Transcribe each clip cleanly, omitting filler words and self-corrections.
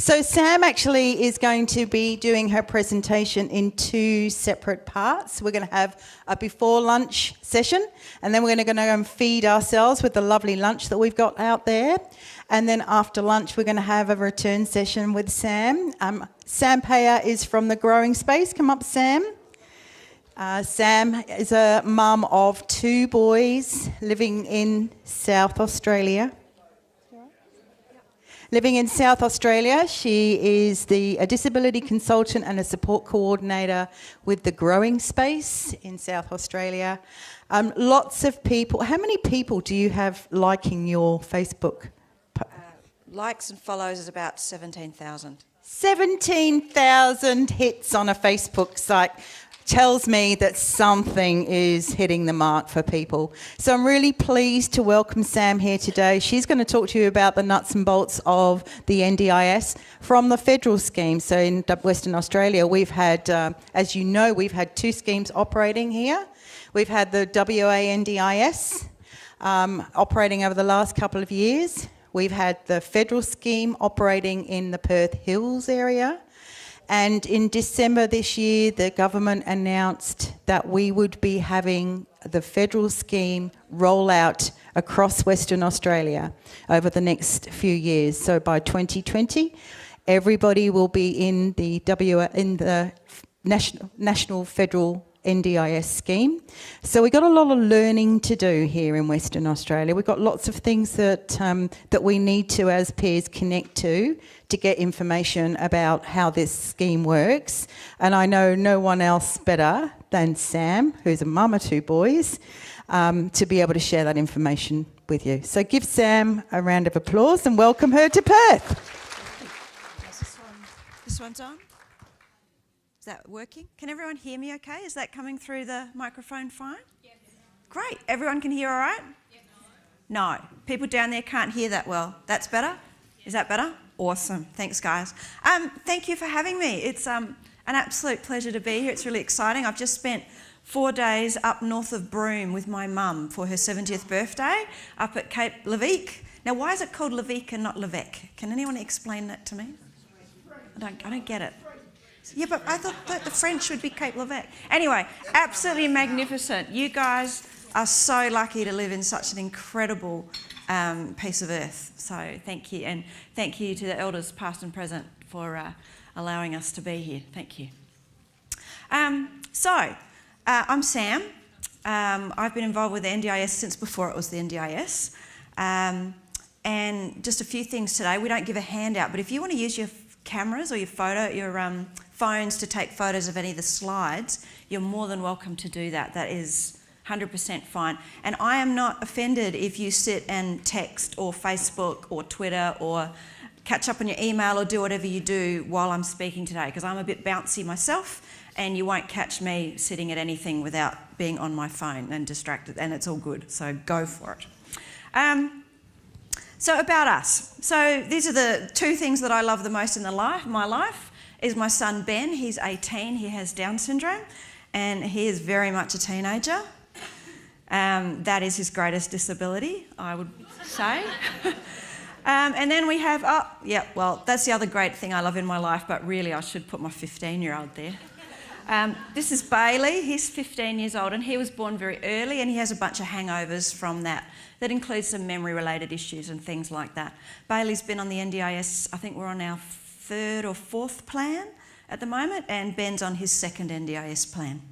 So Sam actually is going to be doing her presentation in two separate parts. We're going to have a before lunch session, and then we're going to go and feed ourselves with the lovely lunch that we've got out there. And then after lunch, we're going to have a return session with Sam. Sam Paior is from the Growing Space. Come up, Sam. Sam is a mum of two boys living in South Australia. Living in South Australia, she is a disability consultant and a support coordinator with the Growing Space in South Australia. Lots of people. How many people do you have liking your Facebook? Likes and follows is about 17,000. 17,000 hits on a Facebook site. Tells me that something is hitting the mark for people. So I'm really pleased to welcome Sam here today. She's going to talk to you about the nuts and bolts of the NDIS from the federal scheme. So in Western Australia, we've had, as you know, we've had two schemes operating here. We've had the WA NDIS operating over the last couple of years. We've had the federal scheme operating in the Perth Hills area. And in December this year, the government announced that we would be having the federal scheme roll out across Western Australia over the next few years. So by 2020, everybody will be in the national federal NDIS scheme. So we've got a lot of learning to do here in Western Australia. We've got lots of things that we need to, as peers, connect to get information about how this scheme works. And I know no one else better than Sam, who's a mum of two boys, to be able to share that information with you. So give Sam a round of applause and welcome her to Perth. This one's on? Is that working? Can everyone hear me okay? Is that coming through the microphone fine? Yes. Great. Everyone can hear all right? Yes. No. People down there can't hear that well. That's better? Yes. Is that better? Awesome. Thanks, guys. Thank you for having me. It's an absolute pleasure to be here. It's really exciting. I've just spent 4 days up north of Broome with my mum for her 70th birthday up at Cape Leveque. Now, why is it called Leveque and not Levesque? Can anyone explain that to me? I don't get it. Yeah, but I thought that the French would be Cape Leveque. Anyway, absolutely magnificent. You guys are so lucky to live in such an incredible piece of earth. So thank you. And thank you to the elders past and present for allowing us to be here. Thank you. I'm Sam. I've been involved with the NDIS since before it was the NDIS. And just a few things today. We don't give a handout, but if you want to use your cameras or your phones to take photos of any of the slides, you're more than welcome to do that. That is 100% fine. And I am not offended if you sit and text or Facebook or Twitter or catch up on your email or do whatever you do while I'm speaking today, because I'm a bit bouncy myself and you won't catch me sitting at anything without being on my phone and distracted, and it's all good, so go for it. So about us. So these are the two things that I love the most in my life. Is my son Ben. He's 18, he has Down syndrome, and he is very much a teenager. That is his greatest disability, I would say. And then we have, that's the other great thing I love in my life, but really I should put my 15-year-old there. This is Bailey. He's 15 years old, and he was born very early, and he has a bunch of hangovers from that. That includes some memory-related issues and things like that. Bailey's been on the NDIS, I think we're on our 3rd or 4th plan at the moment, and Ben's on his 2nd NDIS plan.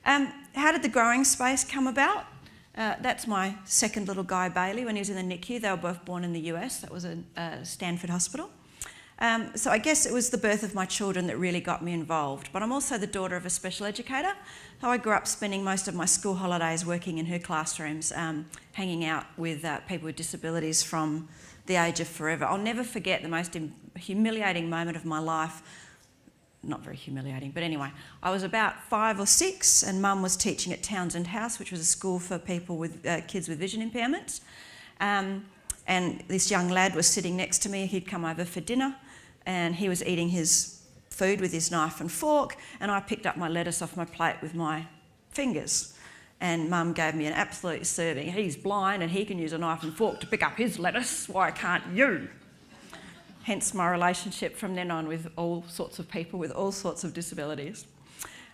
How did the Growing Space come about? That's my second little guy, Bailey, when he was in the NICU. They were both born in the US. That was a Stanford hospital. So I guess it was the birth of my children that really got me involved. But I'm also the daughter of a special educator. So I grew up spending most of my school holidays working in her classrooms, hanging out with people with disabilities from the age of forever. I'll never forget the most humiliating moment of my life. Not very humiliating, but anyway. I was about 5 or 6 and Mum was teaching at Townsend House, which was a school for people with kids with vision impairments. And this young lad was sitting next to me. He'd come over for dinner and he was eating his food with his knife and fork, and I picked up my lettuce off my plate with my fingers. And Mum gave me an absolute serving. He's blind and he can use a knife and fork to pick up his lettuce. Why can't you? hence my relationship from then on with all sorts of people with all sorts of disabilities.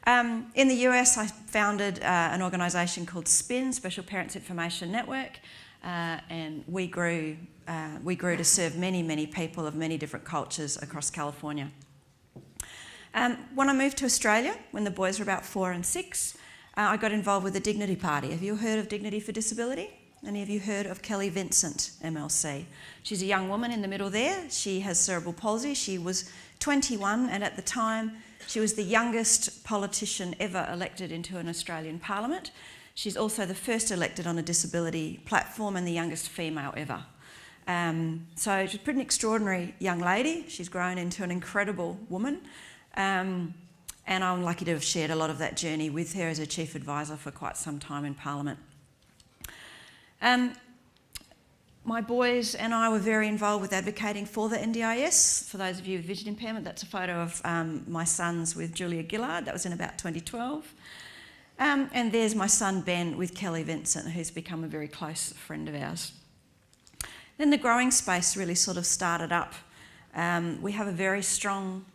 In the US, I founded an organisation called SPIN, Special Parents Information Network, and we grew to serve many, many people of many different cultures across California. When I moved to Australia, when the boys were about 4 and 6, I got involved with the Dignity Party. Have you heard of Dignity for Disability? Any of you heard of Kelly Vincent, MLC? She's a young woman in the middle there. She has cerebral palsy. She was 21, and at the time, she was the youngest politician ever elected into an Australian Parliament. She's also the first elected on a disability platform and the youngest female ever. So she's a pretty extraordinary young lady. She's grown into an incredible woman. And I'm lucky to have shared a lot of that journey with her as a chief advisor for quite some time in Parliament. My boys and I were very involved with advocating for the NDIS. For those of you with vision impairment, that's a photo of my sons with Julia Gillard. That was in about 2012. And there's my son Ben with Kelly Vincent, who's become a very close friend of ours. Then the growing space really sort of started up. We have a very strong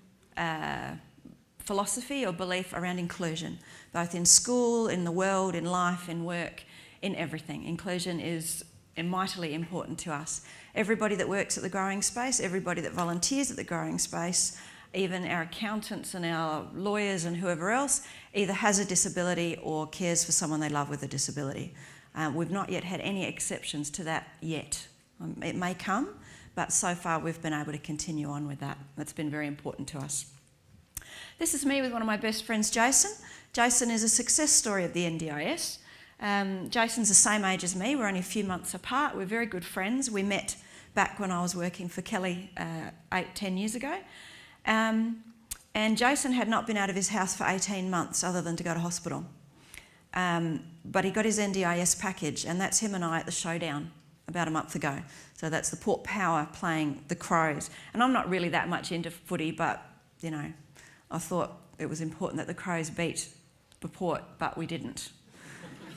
philosophy or belief around inclusion, both in school, in the world, in life, in work, in everything. Inclusion is mightily important to us. Everybody that works at the growing space, everybody that volunteers at the growing space, even our accountants and our lawyers and whoever else, either has a disability or cares for someone they love with a disability. We've not yet had any exceptions to that yet. It may come, but so far we've been able to continue on with that. That's been very important to us. This is me with one of my best friends, Jason. Jason is a success story of the NDIS. Jason's the same age as me. We're only a few months apart. We're very good friends. We met back when I was working for Kelly 10 years ago. And Jason had not been out of his house for 18 months other than to go to hospital. But he got his NDIS package, and that's him and I at the showdown about a month ago. So that's the Port Power playing the Crows. And I'm not really that much into footy, but, you know, I thought it was important that the Crows beat the Port, but we didn't.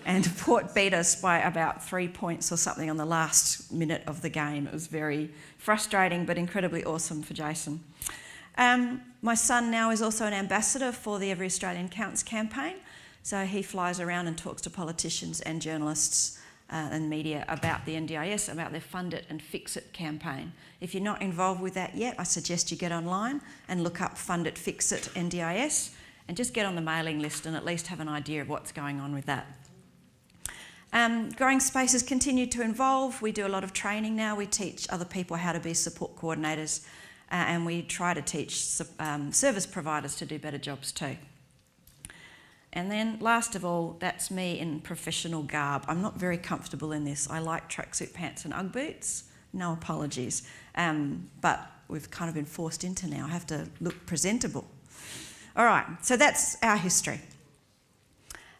And Port beat us by about 3 points or something on the last minute of the game. It was very frustrating, but incredibly awesome for Jason. My son now is also an ambassador for the Every Australian Counts campaign. So he flies around and talks to politicians and journalists and media about the NDIS, about their Fund It and Fix It campaign. If you're not involved with that yet, I suggest you get online and look up Fund It, Fix It NDIS and just get on the mailing list and at least have an idea of what's going on with that. Growing Spaces continue to evolve. We do a lot of training now. We teach other people how to be support coordinators and we try to teach service providers to do better jobs too. And then last of all, that's me in professional garb. I'm not very comfortable in this. I like tracksuit pants and Ugg boots. No apologies. But we've kind of been forced into now. I have to look presentable. All right, so that's our history.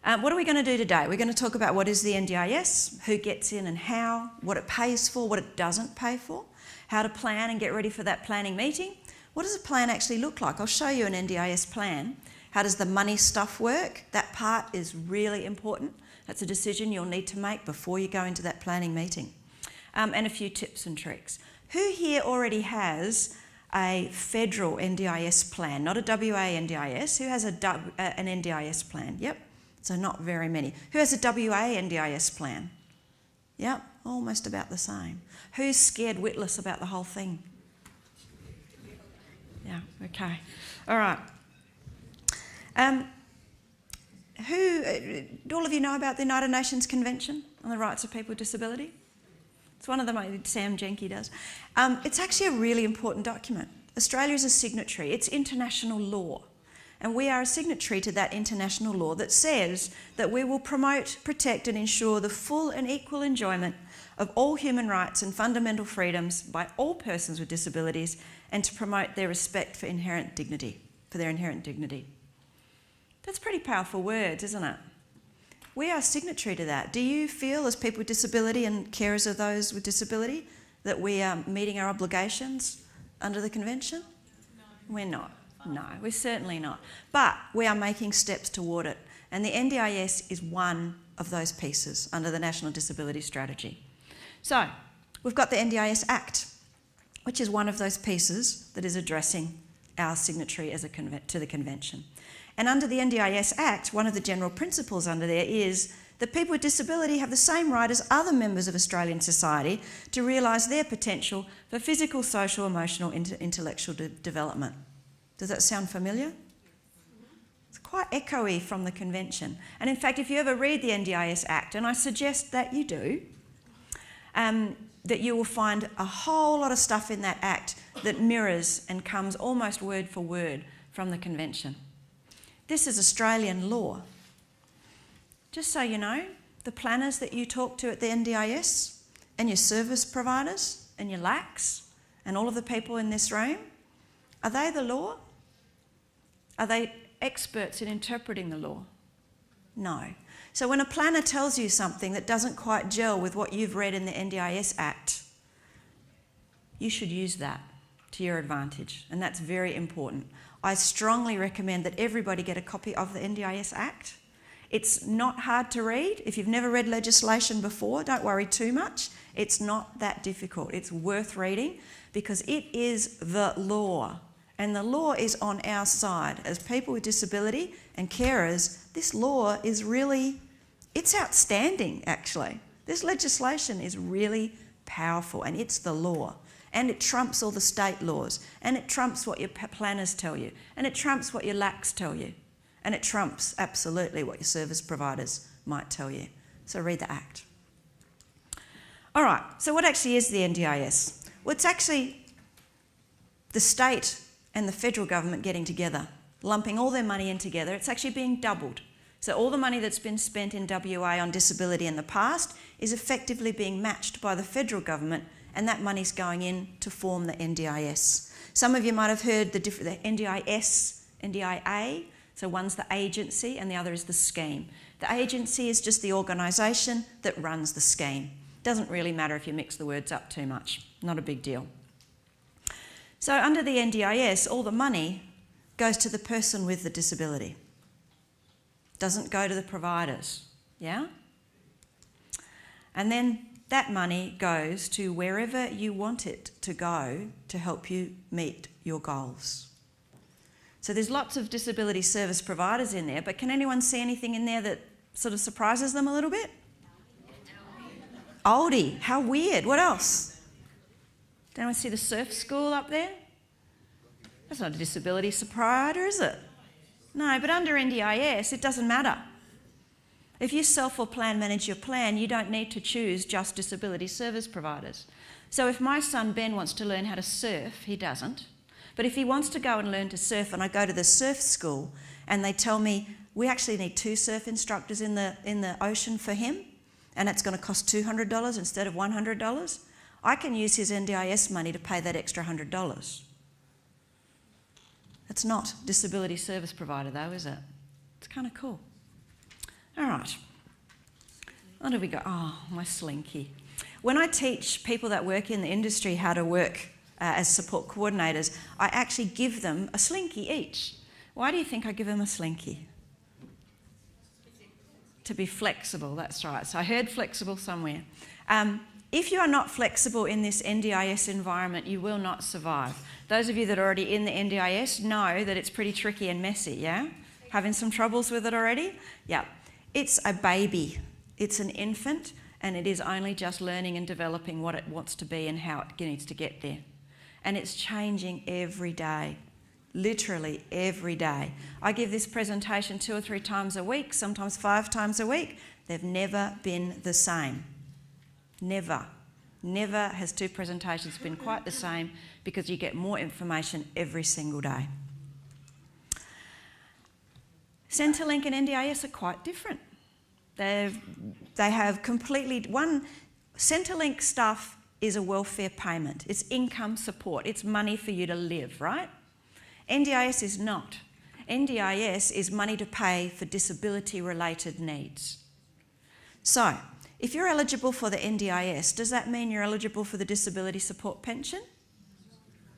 What are we going to do today? We're going to talk about what is the NDIS, who gets in and how, what it pays for, what it doesn't pay for, how to plan and get ready for that planning meeting. What does a plan actually look like? I'll show you an NDIS plan. How does the money stuff work? That part is really important. That's a decision you'll need to make before you go into that planning meeting. And a few tips and tricks. Who here already has a federal NDIS plan, not a WA NDIS? Who has an NDIS plan? Yep. So not very many. Who has a WA NDIS plan? Yep, almost about the same. Who's scared witless about the whole thing? Yeah, okay. All right. Do all of you know about the United Nations Convention on the Rights of People with Disability? It's one of them, Sam Jenke does. It's actually a really important document. Australia is a signatory. It's international law. And we are a signatory to that international law that says that we will promote, protect and ensure the full and equal enjoyment of all human rights and fundamental freedoms by all persons with disabilities and to promote their respect for inherent dignity, for their inherent dignity. That's pretty powerful words, isn't it? We are signatory to that. Do you feel, as people with disability and carers of those with disability, that we are meeting our obligations under the convention? No. We're not. No, we're certainly not. But we are making steps toward it. And the NDIS is one of those pieces under the National Disability Strategy. So, we've got the NDIS Act. which is one of those pieces that is addressing our signatory as to the convention. And under the NDIS Act, one of the general principles under there is that people with disability have the same right as other members of Australian society to realise their potential for physical, social, emotional, intellectual development. Does that sound familiar? It's quite echoey from the convention. And in fact, if you ever read the NDIS Act, and I suggest that you do, that you will find a whole lot of stuff in that Act that mirrors and comes almost word for word from the convention. This is Australian law. Just so you know, the planners that you talk to at the NDIS and your service providers and your LACs and all of the people in this room, are they the law? Are they experts in interpreting the law? No. So when a planner tells you something that doesn't quite gel with what you've read in the NDIS Act, you should use that to your advantage, and that's very important. I strongly recommend that everybody get a copy of the NDIS Act. It's not hard to read. If you've never read legislation before, don't worry too much. It's not that difficult. It's worth reading because it is the law. And the law is on our side. As people with disability and carers, this law is really, it's outstanding actually. This legislation is really powerful and it's the law. And it trumps all the state laws. And it trumps what your planners tell you. And it trumps what your LACs tell you. And it trumps absolutely what your service providers might tell you. So read the Act. All right, so what actually is the NDIS? Well, it's actually the state and the federal government getting together, lumping all their money in together. It's actually being doubled. So all the money that's been spent in WA on disability in the past is effectively being matched by the federal government, and that money's going in to form the NDIS. Some of you might have heard the NDIS, NDIA. So one's the agency and the other is the scheme. The agency is just the organisation that runs the scheme. Doesn't really matter if you mix the words up too much. Not a big deal. So under the NDIS, all the money goes to the person with the disability. Doesn't go to the providers, yeah? And then that money goes to wherever you want it to go to help you meet your goals. So there's lots of disability service providers in there, but can anyone see anything in there that sort of surprises them a little bit? Oldie, how weird. What else? Did anyone see the surf school up there? That's not a disability provider, is it? No, but under NDIS, it doesn't matter. If you self or plan manage your plan, you don't need to choose just disability service providers. So if my son Ben wants to learn how to surf, he doesn't. But if he wants to go and learn to surf and I go to the surf school and they tell me we actually need 2 surf instructors in the ocean for him and it's going to cost $200 instead of $100, I can use his NDIS money to pay that extra $100. It's not disability service provider though, is it? It's kind of cool. All right. What have we got? Oh, my slinky. When I teach people that work in the industry how to work as support coordinators, I actually give them a slinky each. Why do you think I give them a slinky? To be flexible, that's right. So I heard flexible somewhere. If you are not flexible in this NDIS environment, you will not survive. Those of you that are already in the NDIS know that it's pretty tricky and messy, yeah? Having some troubles with it already? Yeah. It's a baby. It's an infant, and it is only just learning and developing what it wants to be and how it needs to get there. And it's changing every day, literally every day. I give this presentation 2 or 3 times a week, sometimes 5 times a week. They've never been the same. Never. Never has 2 presentations been quite the same because you get more information every single day. Centrelink and NDIS are quite different. They have completely... Centrelink stuff is a welfare payment. It's income support. It's money for you to live, right? NDIS is not. NDIS is money to pay for disability-related needs. So, if you're eligible for the NDIS, does that mean you're eligible for the disability support pension?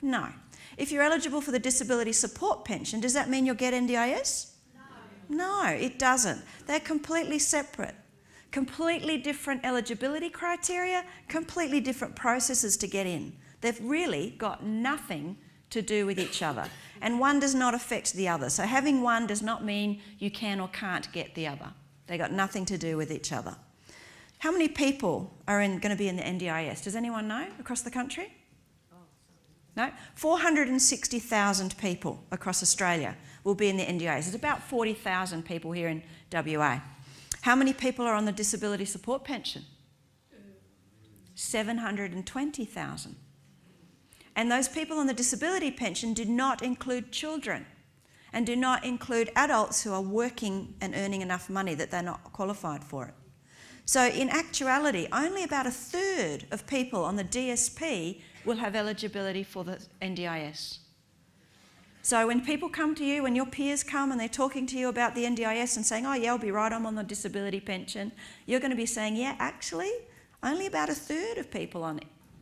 No. If you're eligible for the disability support pension, does that mean you'll get NDIS? No, it doesn't. They're completely separate. Completely different eligibility criteria, completely different processes to get in. They've really got nothing to do with each other, and one does not affect the other. So having one does not mean you can or can't get the other. They've got nothing to do with each other. How many people are going to be in the NDIS? Does anyone know across the country? No? 460,000 people across Australia will be in the NDIS. There's about 40,000 people here in WA. How many people are on the disability support pension? 720,000. And those people on the disability pension do not include children and do not include adults who are working and earning enough money that they're not qualified for it. So in actuality, only about 1/3 of people on the DSP will have eligibility for the NDIS. So when people come to you, when your peers come and they're talking to you about the NDIS and saying, oh yeah, I'll be right, I'm on the disability pension, you're going to be saying, yeah, actually, only about 1/3 of people on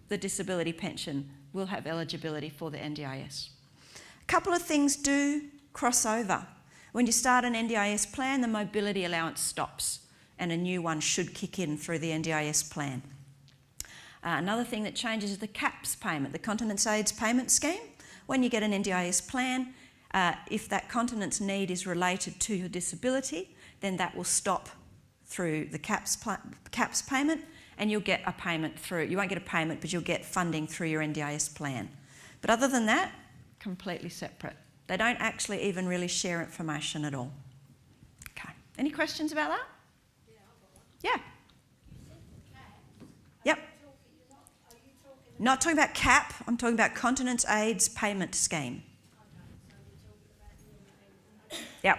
the disability pension will have eligibility for the NDIS. A couple of things do cross over. When you start an NDIS plan, the mobility allowance stops and a new one should kick in through the NDIS plan. Another thing that changes is the CAPS payment, the Continence Aids Payment Scheme. When you get an NDIS plan, if that continence need is related to your disability, then that will stop through the CAPS payment, and you'll get a payment through. You won't get a payment, but you'll get funding through your NDIS plan. But other than that, completely separate. They don't actually even really share information at all. Okay. Any questions about that? Yeah. Yep. Not talking about CAP, I'm talking about Continence Aids Payment Scheme. Yep,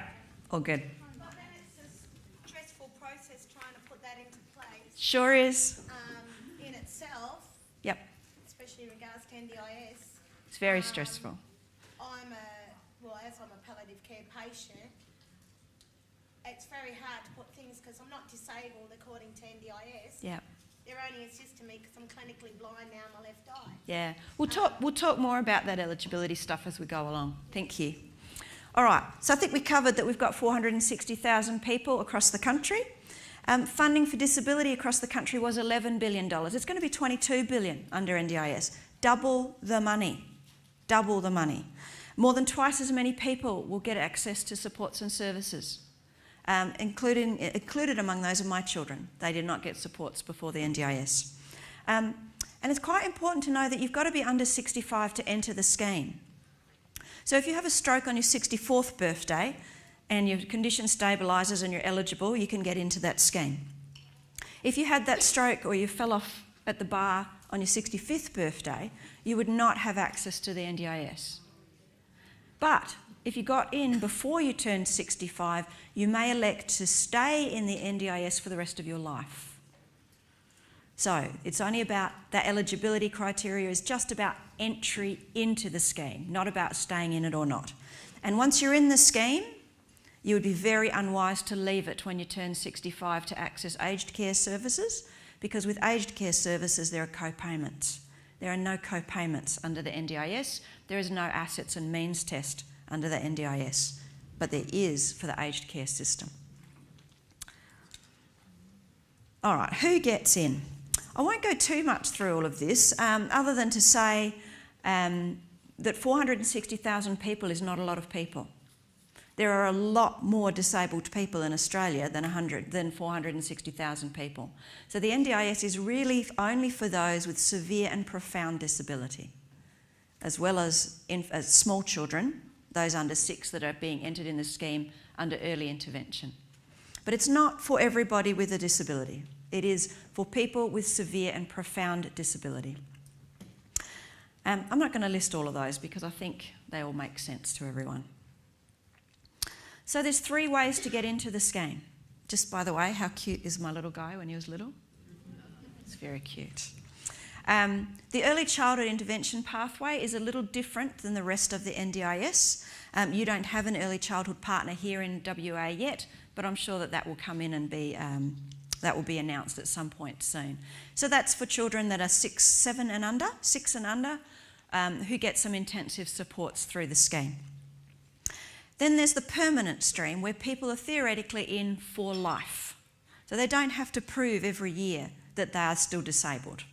all good. But then it's a stressful process trying to put that into place. Sure is. In itself. Yep. Especially in regards to NDIS. It's very stressful. As I'm a palliative care patient, it's very hard to put things, because I'm not disabled according to NDIS. Yep. They're only assisting me because I'm clinically blind now in my left eye. Yeah, we'll talk more about that eligibility stuff as we go along. Thank you. All right, so I think we covered that we've got 460,000 people across the country. Funding for disability across the country was $11 billion. It's going to be $22 billion under NDIS. Double the money. Double the money. More than twice as many people will get access to supports and services. Included among those are my children. They did not get supports before the NDIS. And it's quite important to know that you've got to be under 65 to enter the scheme. So if you have a stroke on your 64th birthday and your condition stabilises and you're eligible, you can get into that scheme. If you had that stroke or you fell off at the bar on your 65th birthday, you would not have access to the NDIS. But if you got in before you turned 65, you may elect to stay in the NDIS for the rest of your life. So it's only about, that eligibility criteria is just about entry into the scheme, not about staying in it or not. And once you're in the scheme, you would be very unwise to leave it when you turn 65 to access aged care services, because with aged care services there are co-payments. There are no co-payments under the NDIS. There is no assets and means test under the NDIS, but there is for the aged care system. All right, who gets in? I won't go too much through all of this, other than to say that 460,000 people is not a lot of people. There are a lot more disabled people in Australia than 460,000 people. So the NDIS is really only for those with severe and profound disability, as well as small children, those under 6 that are being entered in the scheme under early intervention. But it's not for everybody with a disability. It is for people with severe and profound disability. I'm not going to list all of those because I think they all make sense to everyone. So there's 3 ways to get into the scheme. Just by the way, how cute is my little guy when he was little? It's very cute. The early childhood intervention pathway is a little different than the rest of the NDIS. You don't have an early childhood partner here in WA yet, but I'm sure that will come in and that will be announced at some point soon. So that's for children that are 6 and under, who get some intensive supports through the scheme. Then there's the permanent stream, where people are theoretically in for life. So they don't have to prove every year that they are still disabled.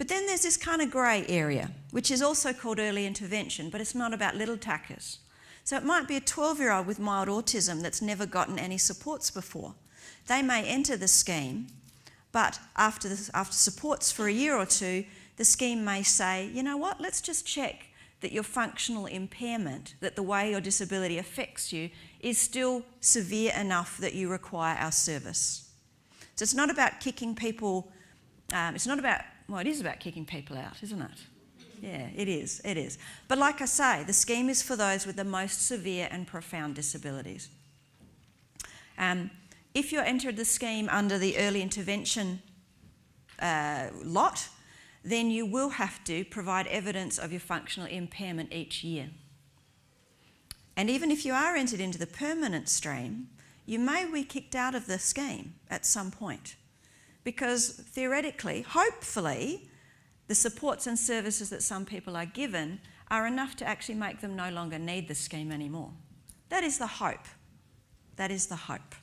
But then there's this kind of grey area, which is also called early intervention, but it's not about little tackers. So it might be a 12-year-old with mild autism that's never gotten any supports before. They may enter the scheme, but after supports for a year or two, the scheme may say, you know what, let's just check that your functional impairment, that the way your disability affects you, is still severe enough that you require our service. So it's not about kicking people, it is about kicking people out, isn't it? Yeah, it is. But like I say, the scheme is for those with the most severe and profound disabilities. If you're entered the scheme under the early intervention lot, then you will have to provide evidence of your functional impairment each year. And even if you are entered into the permanent stream, you may be kicked out of the scheme at some point, because theoretically, hopefully, the supports and services that some people are given are enough to actually make them no longer need the scheme anymore. That is the hope. That is the hope.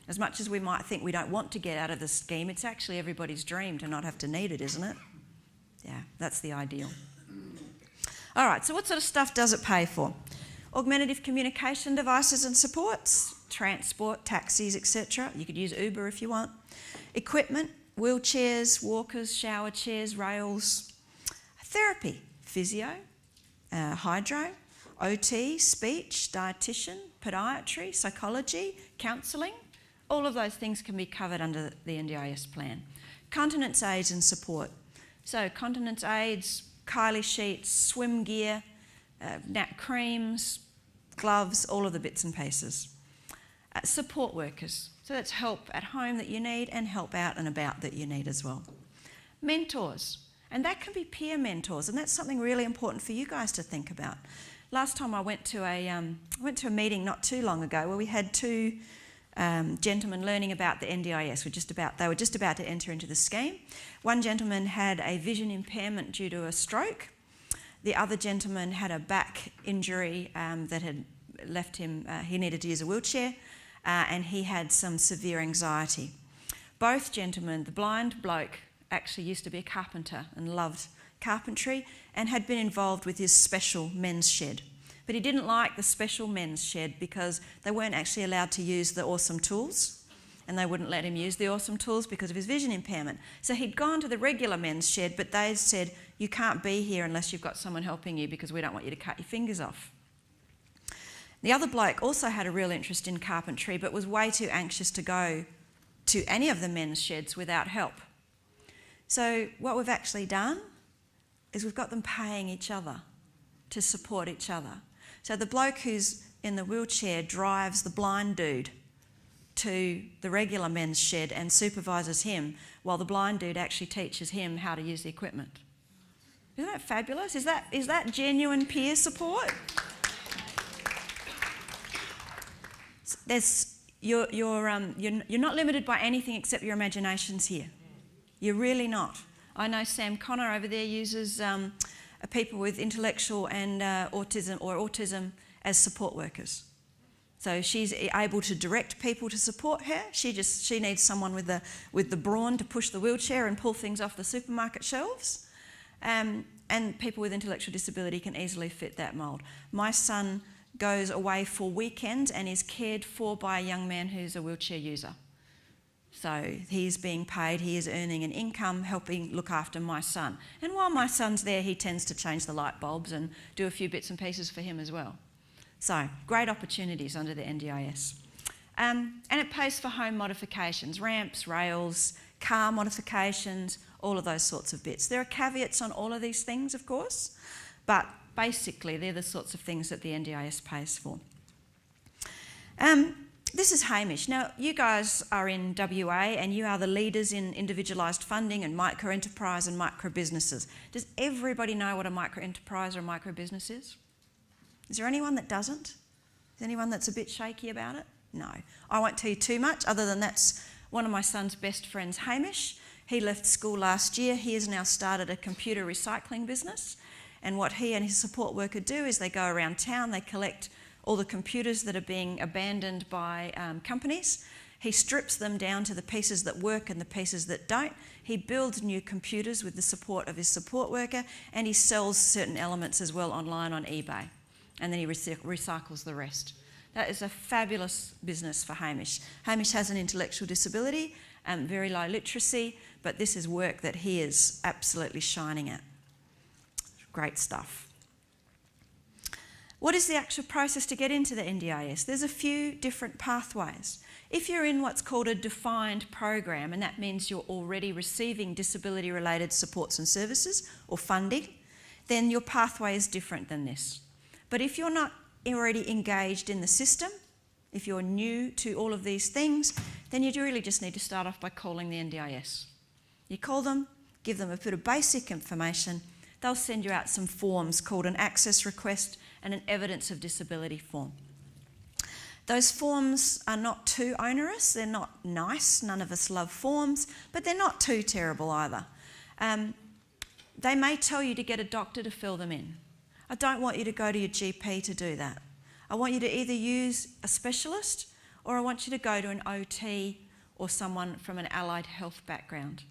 As much as we might think we don't want to get out of the scheme, it's actually everybody's dream to not have to need it, isn't it? Yeah, that's the ideal. All right, so what sort of stuff does it pay for? Augmentative communication devices and supports, transport, taxis, etc. You could use Uber if you want. Equipment, wheelchairs, walkers, shower chairs, rails. Therapy, physio, hydro, OT, speech, dietitian, podiatry, psychology, counselling. All of those things can be covered under the NDIS plan. Continence aids and support. So continence aids, Kylie sheets, swim gear, nap creams, gloves, all of the bits and pieces. Support workers. So that's help at home that you need and help out and about that you need as well. Mentors. And that can be peer mentors, and that's something really important for you guys to think about. Last time I went to a meeting not too long ago where we had two gentlemen learning about the NDIS. They were just about to enter into the scheme. One gentleman had a vision impairment due to a stroke. The other gentleman had a back injury that had left him, he needed to use a wheelchair, and he had some severe anxiety. Both gentlemen, the blind bloke actually used to be a carpenter and loved carpentry and had been involved with his special men's shed. But he didn't like the special men's shed because they weren't actually allowed to use the awesome tools, and they wouldn't let him use the awesome tools because of his vision impairment. So he'd gone to the regular men's shed, but they said, you can't be here unless you've got someone helping you because we don't want you to cut your fingers off. The other bloke also had a real interest in carpentry, but was way too anxious to go to any of the men's sheds without help. So what we've actually done is we've got them paying each other to support each other. So the bloke who's in the wheelchair drives the blind dude to the regular men's shed and supervises him, while the blind dude actually teaches him how to use the equipment. Isn't that fabulous? Is that genuine peer support? You're not limited by anything except your imaginations here. You're really not. I know Sam Connor over there uses people with intellectual and autism as support workers. So she's able to direct people to support her. She needs someone with the brawn to push the wheelchair and pull things off the supermarket shelves. And people with intellectual disability can easily fit that mould. My son goes away for weekends and is cared for by a young man who's a wheelchair user. So he's being paid, he is earning an income helping look after my son. And while my son's there, he tends to change the light bulbs and do a few bits and pieces for him as well. So great opportunities under the NDIS. And it pays for home modifications, ramps, rails, car modifications, all of those sorts of bits. There are caveats on all of these things, of course, but basically they're the sorts of things that the NDIS pays for. This is Hamish. Now, you guys are in WA and you are the leaders in individualised funding and micro-enterprise and micro-businesses. Does everybody know what a micro-enterprise or a micro-business is? Is there anyone that doesn't? Is there anyone that's a bit shaky about it? No. I won't tell you too much, other than that's one of my son's best friends, Hamish. He left school last year. He has now started a computer recycling business. And what he and his support worker do is they go around town, they collect all the computers that are being abandoned by companies. He strips them down to the pieces that work and the pieces that don't. He builds new computers with the support of his support worker, and he sells certain elements as well online on eBay. And then he recycles the rest. That is a fabulous business for Hamish. Hamish has an intellectual disability and very low literacy, but this is work that he is absolutely shining at. Great stuff. What is the actual process to get into the NDIS? There's a few different pathways. If you're in what's called a defined program, and that means you're already receiving disability-related supports and services or funding, then your pathway is different than this. But if you're not already engaged in the system, if you're new to all of these things, then you really just need to start off by calling the NDIS. You call them, give them a bit of basic information, they'll send you out some forms called an access request and an evidence of disability form. Those forms are not too onerous, they're not nice, none of us love forms, but they're not too terrible either. They may tell you to get a doctor to fill them in. I don't want you to go to your GP to do that. I want you to either use a specialist or I want you to go to an OT or someone from an allied health background.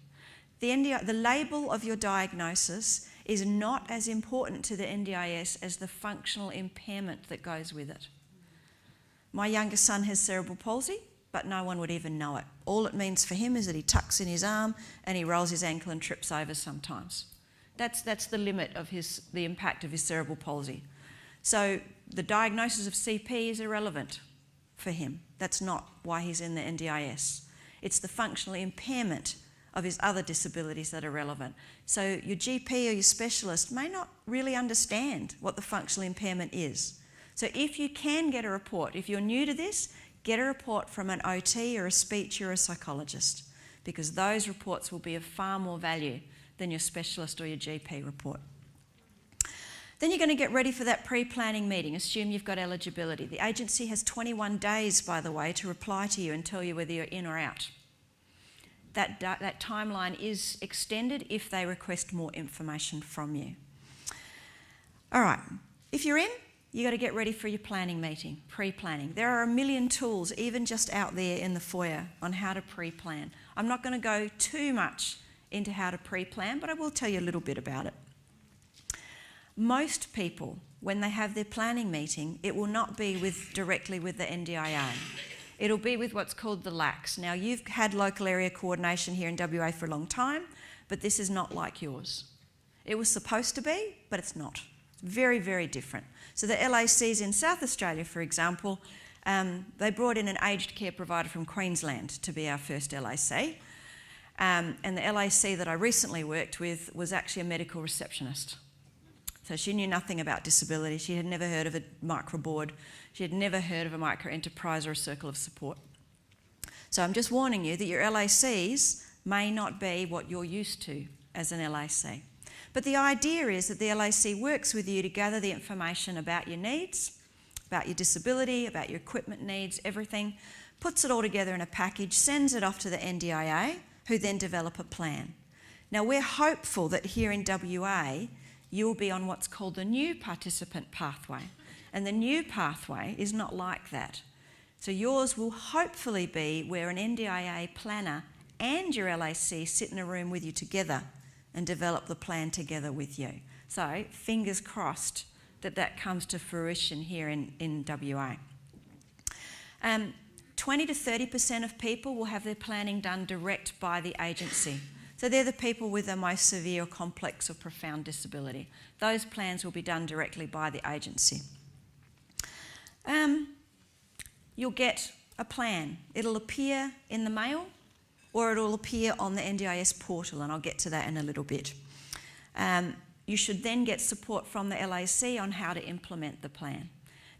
The label of your diagnosis is not as important to the NDIS as the functional impairment that goes with it. My younger son has cerebral palsy, but no one would even know it. All it means for him is that he tucks in his arm and he rolls his ankle and trips over sometimes. That's the limit of the impact of his cerebral palsy. So the diagnosis of CP is irrelevant for him. That's not why he's in the NDIS. It's the functional impairment of his other disabilities that are relevant. So your GP or your specialist may not really understand what the functional impairment is. So if you can get a report, if you're new to this, get a report from an OT or a speech or a psychologist, because those reports will be of far more value than your specialist or your GP report. Then you're going to get ready for that pre-planning meeting. Assume you've got eligibility. The agency has 21 days, by the way, to reply to you and tell you whether you're in or out. That timeline is extended if they request more information from you. All right, if you're in, you've got to get ready for your planning meeting, pre-planning. There are a million tools, even just out there in the foyer, on how to pre-plan. I'm not going to go too much into how to pre-plan, but I will tell you a little bit about it. Most people, when they have their planning meeting, it will not be directly with the NDIA. It'll be with what's called the LACs. Now, you've had local area coordination here in WA for a long time, but this is not like yours. It was supposed to be, but it's not. Very, very different. So the LACs in South Australia, for example, they brought in an aged care provider from Queensland to be our first LAC. And the LAC that I recently worked with was actually a medical receptionist. So she knew nothing about disability. She had never heard of a microboard. She had never heard of a micro-enterprise or a circle of support. So I'm just warning you that your LACs may not be what you're used to as an LAC. But the idea is that the LAC works with you to gather the information about your needs, about your disability, about your equipment needs, everything, puts it all together in a package, sends it off to the NDIA, who then develop a plan. Now, we're hopeful that here in WA, you'll be on what's called the new participant pathway. And the new pathway is not like that. So yours will hopefully be where an NDIA planner and your LAC sit in a room with you together and develop the plan together with you. So fingers crossed that that comes to fruition here in WA. 20 to 30% of people will have their planning done direct by the agency. So they're the people with the most severe, complex or profound disability. Those plans will be done directly by the agency. You'll get a plan. It'll appear in the mail or it'll appear on the NDIS portal, and I'll get to that in a little bit. You should then get support from the LAC on how to implement the plan.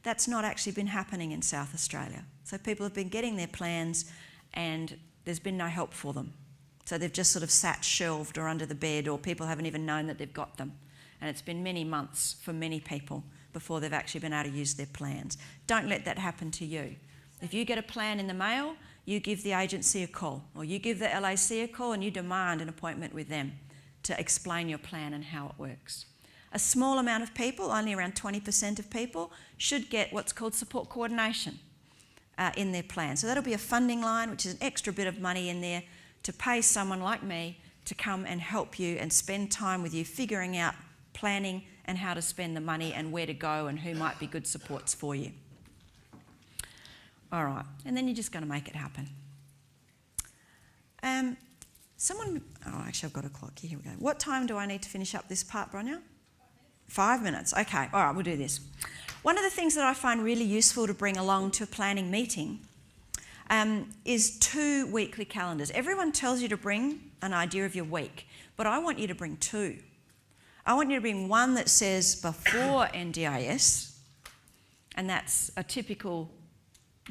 That's not actually been happening in South Australia. So people have been getting their plans and there's been no help for them. So they've just sort of sat shelved or under the bed, or people haven't even known that they've got them. And it's been many months for many people before they've actually been able to use their plans. Don't let that happen to you. If you get a plan in the mail, you give the agency a call, or you give the LAC a call and you demand an appointment with them to explain your plan and how it works. A small amount of people, only around 20% of people, should get what's called support coordination. in their plan. So that'll be a funding line, which is an extra bit of money in there to pay someone like me to come and help you and spend time with you figuring out planning and how to spend the money and where to go and who might be good supports for you. All right, and then you're just going to make it happen. Actually I've got a clock here. Here we go. What time do I need to finish up this part, Bronya? 5 minutes. Okay, all right, we'll do this. One of the things that I find really useful to bring along to a planning meeting is 2 weekly calendars. Everyone tells you to bring an idea of your week, but I want you to bring 2. I want you to bring one that says before NDIS, and that's a typical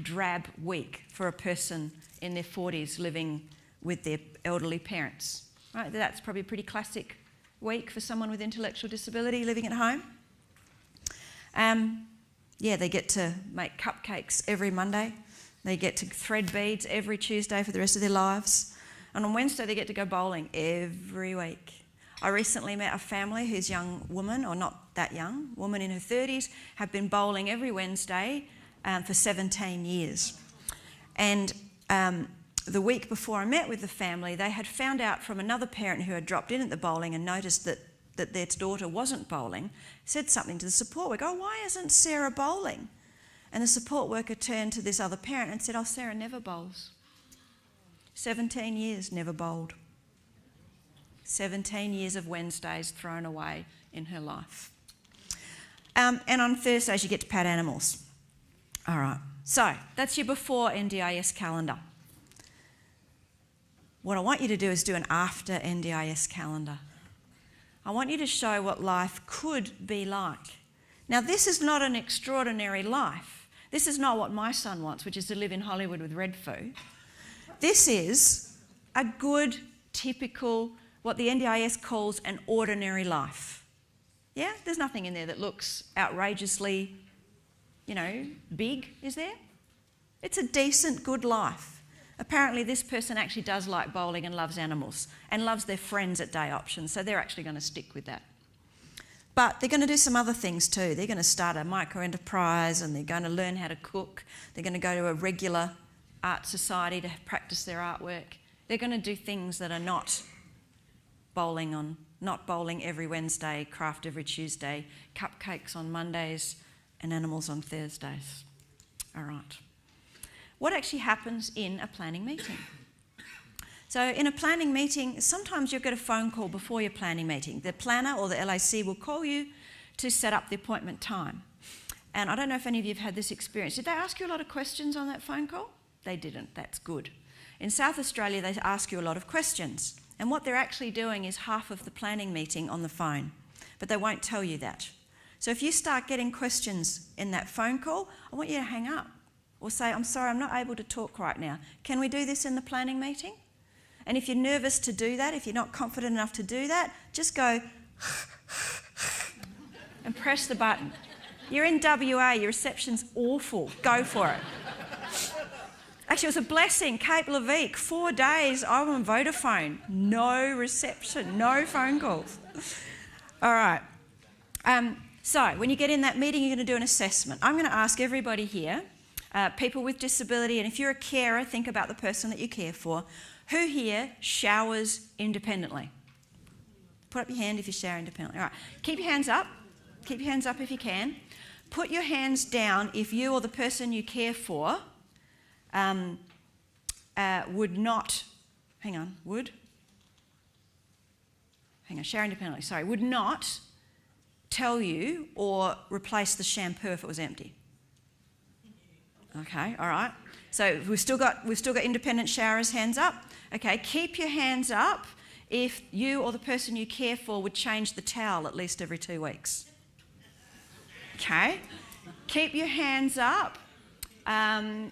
drab week for a person in their 40s living with their elderly parents. Right? That's probably a pretty classic week for someone with intellectual disability living at home. They get to make cupcakes every Monday. They get to thread beads every Tuesday for the rest of their lives. And on Wednesday, they get to go bowling every week. I recently met a family whose young woman, or not that young, woman in her 30s, have been bowling every Wednesday for 17 years. And the week before I met with the family, they had found out from another parent who had dropped in at the bowling and noticed that their daughter wasn't bowling, said something to the support worker, "Oh, why isn't Sarah bowling?" And the support worker turned to this other parent and said, "Oh, Sarah never bowls. 17 years never bowled. 17 years of Wednesdays thrown away in her life." And on Thursdays, you get to pat animals. All right, so that's your before NDIS calendar. What I want you to do is do an after NDIS calendar. I want you to show what life could be like. Now, this is not an extraordinary life. This is not what my son wants, which is to live in Hollywood with red foo. This is a good, typical, what the NDIS calls an ordinary life. Yeah, there's nothing in there that looks outrageously, big, is there? It's a decent, good life. Apparently this person actually does like bowling and loves animals and loves their friends at day options, so they're actually going to stick with that. But they're going to do some other things too. They're going to start a micro-enterprise and they're going to learn how to cook. They're going to go to a regular art society to practice their artwork. They're going to do things that are not bowling every Wednesday, craft every Tuesday, cupcakes on Mondays and animals on Thursdays. All right. What actually happens in a planning meeting? So in a planning meeting, sometimes you'll get a phone call before your planning meeting. The planner or the LAC will call you to set up the appointment time. And I don't know if any of you have had this experience. Did they ask you a lot of questions on that phone call? They didn't. That's good. In South Australia, they ask you a lot of questions. And what they're actually doing is half of the planning meeting on the phone. But they won't tell you that. So if you start getting questions in that phone call, I want you to hang up. Or say, "I'm sorry, I'm not able to talk right now. Can we do this in the planning meeting?" And if you're nervous to do that, if you're not confident enough to do that, just go and press the button. You're in WA, your reception's awful. Go for it. Actually, it was a blessing. Cape Leveque, 4 days, I'm on Vodafone. No reception, no phone calls. All right. So when you get in that meeting, you're going to do an assessment. I'm going to ask everybody here, people with disability, and if you're a carer, think about the person that you care for. Who here showers independently? Put up your hand if you shower independently. All right. Keep your hands up. Keep your hands up if you can. Put your hands down if you or the person you care for would not... shower independently, sorry. Would not tell you or replace the shampoo if it was empty. Okay, all right. So we've still got independent showerers, hands up. Okay, keep your hands up if you or the person you care for would change the towel at least every 2 weeks. Okay, keep your hands up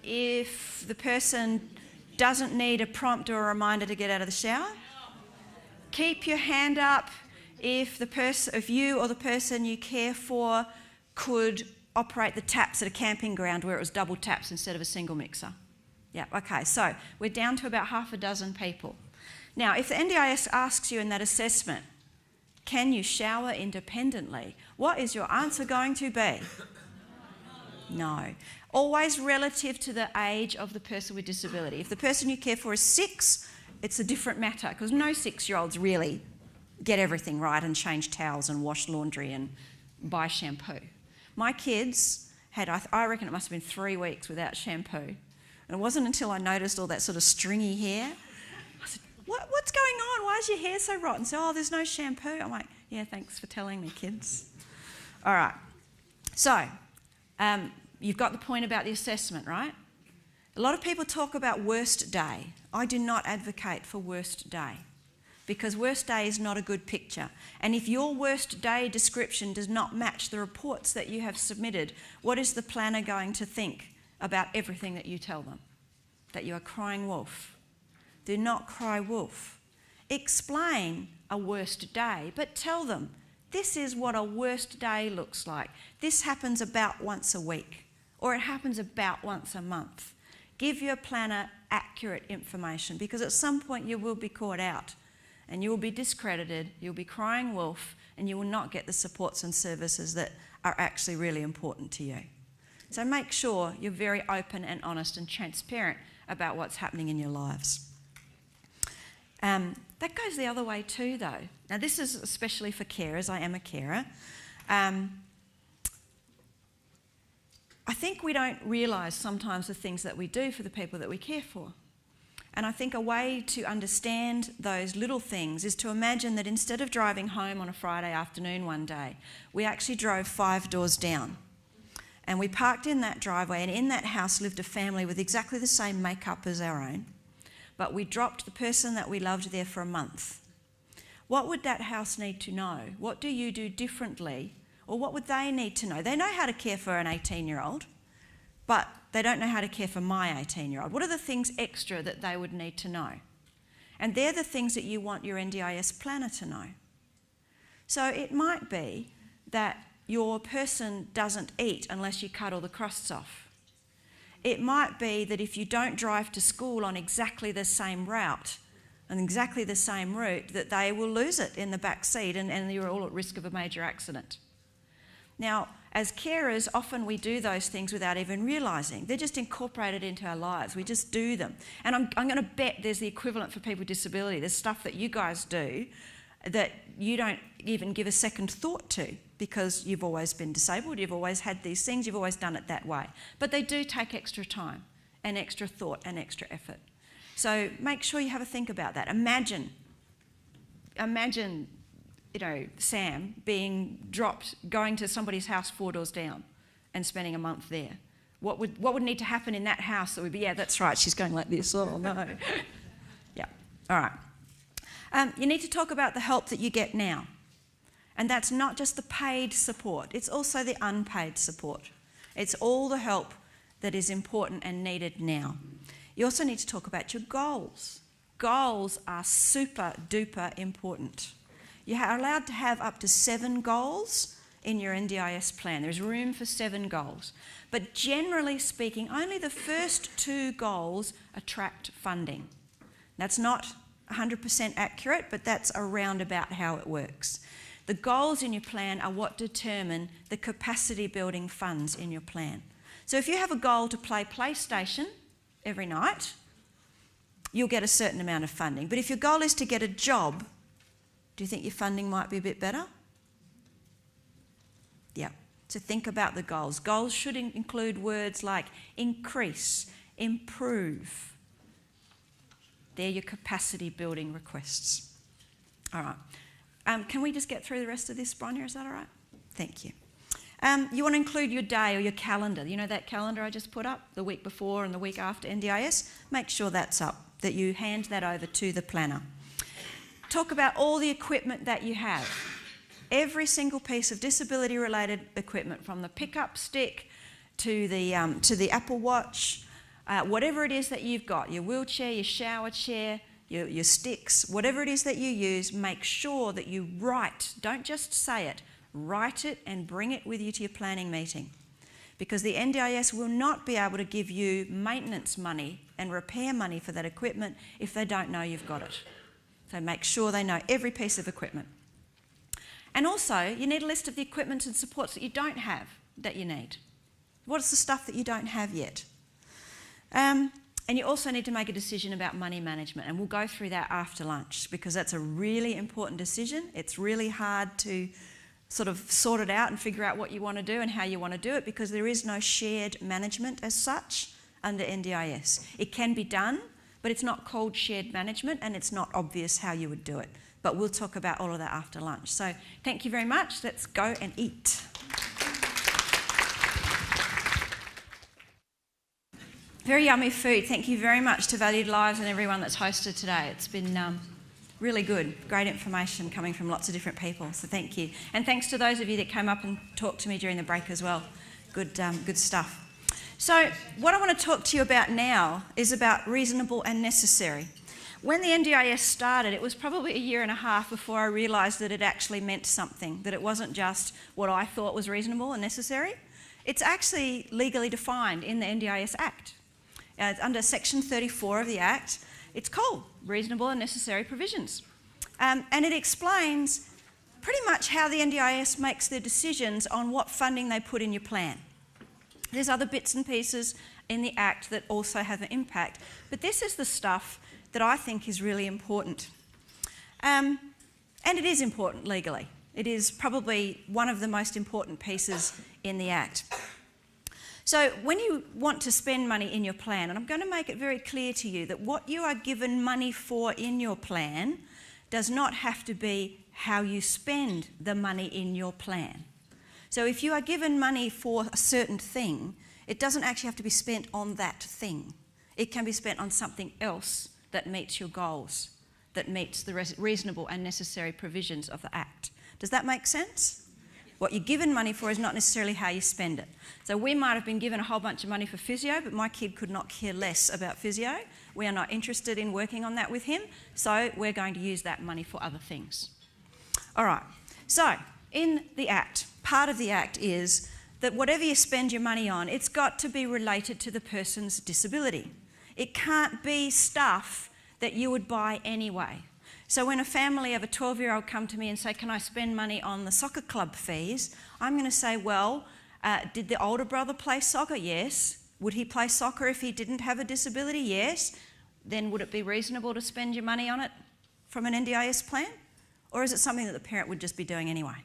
if the person doesn't need a prompt or a reminder to get out of the shower. Keep your hand up if you or the person you care for could operate the taps at a camping ground where it was double taps instead of a single mixer. Yeah, okay, so we're down to about half a dozen people. Now, if the NDIS asks you in that assessment, can you shower independently? What is your answer going to be? No. Always relative to the age of the person with disability. If the person you care for is 6, it's a different matter, because no 6-year-olds really get everything right and change towels and wash laundry and buy shampoo. My kids had, I reckon it must have been 3 weeks without shampoo. And it wasn't until I noticed all that sort of stringy hair. I said, what's going on? Why is your hair so rotten? So, oh, there's no shampoo. I'm like, yeah, thanks for telling me, kids. All right. So, you've got the point about the assessment, right? A lot of people talk about worst day. I do not advocate for worst day, because worst day is not a good picture. And if your worst day description does not match the reports that you have submitted, what is the planner going to think about everything that you tell them? That you are crying wolf. Do not cry wolf. Explain a worst day, but tell them, this is what a worst day looks like. This happens about once a week, or it happens about once a month. Give your planner accurate information, because at some point you will be caught out and you will be discredited, you'll be crying wolf, and you will not get the supports and services that are actually really important to you. So make sure you're very open and honest and transparent about what's happening in your lives. That goes the other way too, though. Now, this is especially for carers. I am a carer. I think we don't realise sometimes the things that we do for the people that we care for. And I think a way to understand those little things is to imagine that instead of driving home on a Friday afternoon one day, we actually drove 5 doors down. And we parked in that driveway, and in that house lived a family with exactly the same makeup as our own. But we dropped the person that we loved there for a month. What would that house need to know? What do you do differently? Or what would they need to know? They know how to care for an 18-year-old, but they don't know how to care for my 18-year-old. What are the things extra that they would need to know? And they're the things that you want your NDIS planner to know. So it might be that your person doesn't eat unless you cut all the crusts off. It might be that if you don't drive to school on exactly the same route and exactly the same route, that they will lose it in the back seat and you're all at risk of a major accident. Now, as carers, often we do those things without even realising. They're just incorporated into our lives. We just do them. And I'm going to bet there's the equivalent for people with disability. There's stuff that you guys do that you don't even give a second thought to, because you've always been disabled, you've always had these things, you've always done it that way. But they do take extra time and extra thought and extra effort. So make sure you have a think about that. Imagine, Sam being dropped, going to somebody's house 4 doors down and spending a month there. What would need to happen in that house that would be, yeah, that's right, she's going like this, oh no. Yeah, all right. You need to talk about the help that you get now. And that's not just the paid support, it's also the unpaid support. It's all the help that is important and needed now. You also need to talk about your goals. Goals are super duper important. You are allowed to have up to 7 goals in your NDIS plan. There's room for 7 goals. But generally speaking, only the first 2 goals attract funding. That's not 100% accurate, but that's around about how it works. The goals in your plan are what determine the capacity building funds in your plan. So if you have a goal to play PlayStation every night, you'll get a certain amount of funding. But if your goal is to get a job, do you think your funding might be a bit better? Yeah. So think about the goals. Goals should include words like increase, improve. They're your capacity building requests. All right. Can we just get through the rest of this, Bronya? Is that all right? Thank you. You want to include your day or your calendar. You know that calendar I just put up, the week before and the week after NDIS? Make sure that's up, that you hand that over to the planner. Talk about all the equipment that you have. Every single piece of disability-related equipment, from the pickup stick to the Apple Watch, whatever it is that you've got, your wheelchair, your shower chair, your sticks, whatever it is that you use, make sure that you write, don't just say it, write it and bring it with you to your planning meeting. Because the NDIS will not be able to give you maintenance money and repair money for that equipment if they don't know you've got it. So make sure they know every piece of equipment. And also, you need a list of the equipment and supports that you don't have that you need. What's the stuff that you don't have yet? And you also need to make a decision about money management, and we'll go through that after lunch because that's a really important decision. It's really hard to sort of sort it out and figure out what you want to do and how you want to do it because there is no shared management as such under NDIS. It can be done, but it's not called shared management and it's not obvious how you would do it. But we'll talk about all of that after lunch. So thank you very much. Let's go and eat. Very yummy food. Thank you very much to Valued Lives and everyone that's hosted today. It's been really good. Great information coming from lots of different people. So thank you. And thanks to those of you that came up and talked to me during the break as well. Good stuff. So what I want to talk to you about now is about reasonable and necessary. When the NDIS started, it was probably 1.5 years before I realised that it actually meant something, that it wasn't just what I thought was reasonable and necessary. It's actually legally defined in the NDIS Act. Under Section 34 of the Act, it's called Reasonable and Necessary Provisions. And it explains pretty much how the NDIS makes their decisions on what funding they put in your plan. There's other bits and pieces in the Act that also have an impact, but this is the stuff that I think is really important. And it is important legally. It is probably one of the most important pieces in the Act. So when you want to spend money in your plan, and I'm going to make it very clear to you that what you are given money for in your plan does not have to be how you spend the money in your plan. So if you are given money for a certain thing, it doesn't actually have to be spent on that thing. It can be spent on something else that meets your goals, that meets the reasonable and necessary provisions of the Act. Does that make sense? What you're given money for is not necessarily how you spend it. So we might have been given a whole bunch of money for physio, but my kid could not care less about physio. We are not interested in working on that with him, so we're going to use that money for other things. All right, so in the Act, part of the Act is that whatever you spend your money on, it's got to be related to the person's disability. It can't be stuff that you would buy anyway. So when a family of a 12-year-old come to me and say, can I spend money on the soccer club fees? I'm going to say, well, did the older brother play soccer? Yes. Would he play soccer if he didn't have a disability? Yes. Then would it be reasonable to spend your money on it from an NDIS plan? Or is it something that the parent would just be doing anyway?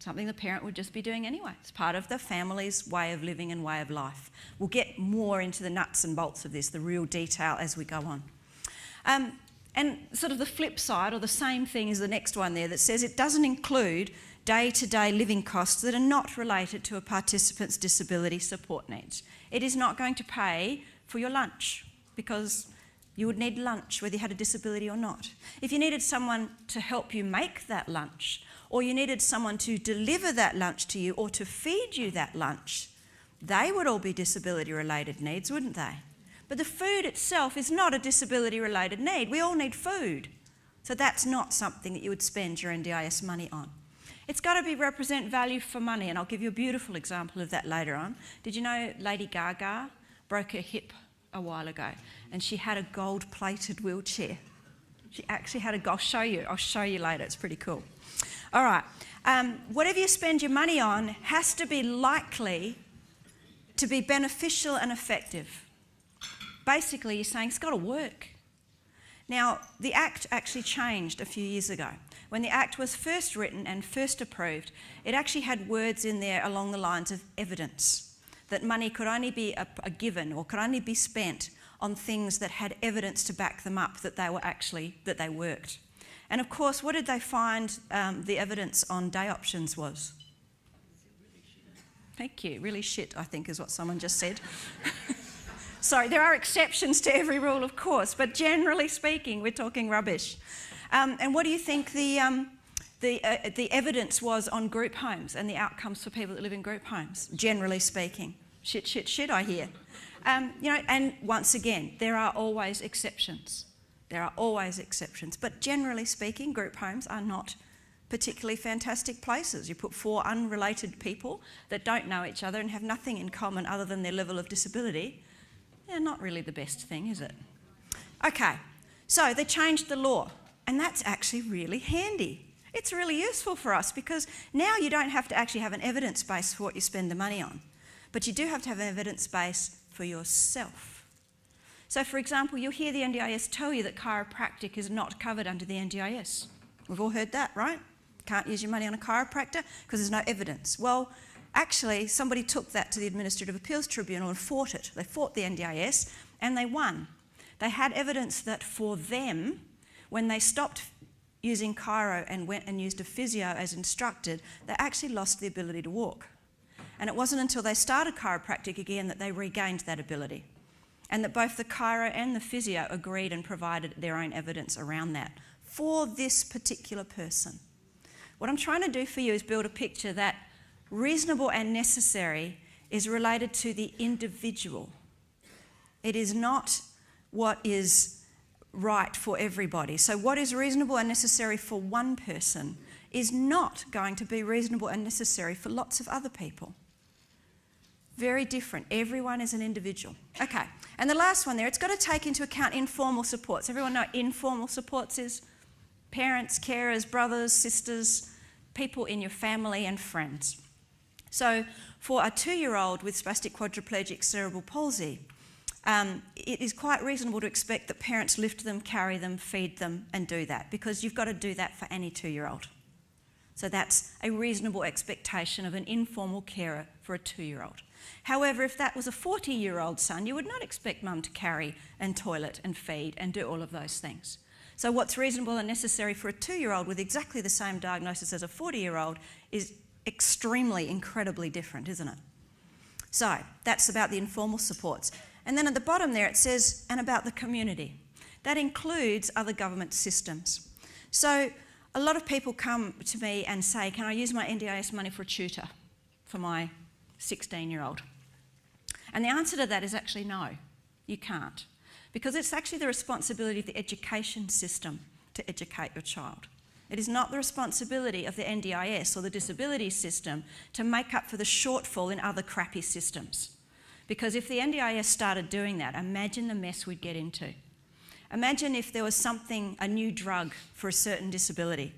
Something the parent would just be doing anyway. It's part of the family's way of living and way of life. We'll get more into the nuts and bolts of this, the real detail as we go on. And sort of the flip side, or the same thing, is the next one there that says it doesn't include day-to-day living costs that are not related to a participant's disability support needs. It is not going to pay for your lunch because you would need lunch whether you had a disability or not. If you needed someone to help you make that lunch, or you needed someone to deliver that lunch to you or to feed you that lunch, they would all be disability-related needs, wouldn't they? But the food itself is not a disability-related need. We all need food. So that's not something that you would spend your NDIS money on. It's got to represent value for money, and I'll give you a beautiful example of that later on. Did you know Lady Gaga broke her hip a while ago, and she had a gold-plated wheelchair? She actually had I'll show you later. It's pretty cool. All right. Whatever you spend your money on has to be likely to be beneficial and effective. Basically, you're saying it's got to work. Now, the Act actually changed a few years ago. When the Act was first written and first approved, it actually had words in there along the lines of evidence, that money could only be a given or could only be spent on things that had evidence to back them up that they worked. And of course, what did they find the evidence on day options was? Thank you. Really shit, I think, is what someone just said. Sorry, there are exceptions to every rule, of course, but generally speaking, we're talking rubbish. And what do you think the evidence was on group homes and the outcomes for people that live in group homes? Generally speaking, shit, I hear. And once again, there are always exceptions. There are always exceptions, but generally speaking, group homes are not particularly fantastic places. You put 4 unrelated people that don't know each other and have nothing in common other than their level of disability. Yeah, not really the best thing, is it? Okay, so they changed the law, and that's actually really handy. It's really useful for us because now you don't have to actually have an evidence base for what you spend the money on, but you do have to have an evidence base for yourself. So, for example, you'll hear the NDIS tell you that chiropractic is not covered under the NDIS. We've all heard that, right? Can't use your money on a chiropractor because there's no evidence. Well, actually, somebody took that to the Administrative Appeals Tribunal and fought it. They fought the NDIS and they won. They had evidence that for them, when they stopped using chiro and went and used a physio as instructed, they actually lost the ability to walk. And it wasn't until they started chiropractic again that they regained that ability. And that both the chiro and the physio agreed and provided their own evidence around that for this particular person. What I'm trying to do for you is build a picture that reasonable and necessary is related to the individual. It is not what is right for everybody. So what is reasonable and necessary for one person is not going to be reasonable and necessary for lots of other people. Very different. Everyone is an individual. Okay, and the last one there, it's got to take into account informal supports. Everyone know what informal supports is? Parents, carers, brothers, sisters, people in your family and friends. So for a 2-year-old with spastic quadriplegic cerebral palsy, it is quite reasonable to expect that parents lift them, carry them, feed them and do that because you've got to do that for any 2-year-old. So that's a reasonable expectation of an informal carer for a 2-year-old. However, if that was a 40-year-old son, you would not expect mum to carry and toilet and feed and do all of those things. So what's reasonable and necessary for a 2-year-old with exactly the same diagnosis as a 40-year-old is extremely, incredibly different, isn't it? So that's about the informal supports. And then at the bottom there it says, and about the community. That includes other government systems. So a lot of people come to me and say, can I use my NDIS money for a tutor for my 16-year-old? And the answer to that is actually no, you can't. Because it's actually the responsibility of the education system to educate your child. It is not the responsibility of the NDIS or the disability system to make up for the shortfall in other crappy systems. Because if the NDIS started doing that, imagine the mess we'd get into. Imagine if there was something, a new drug for a certain disability,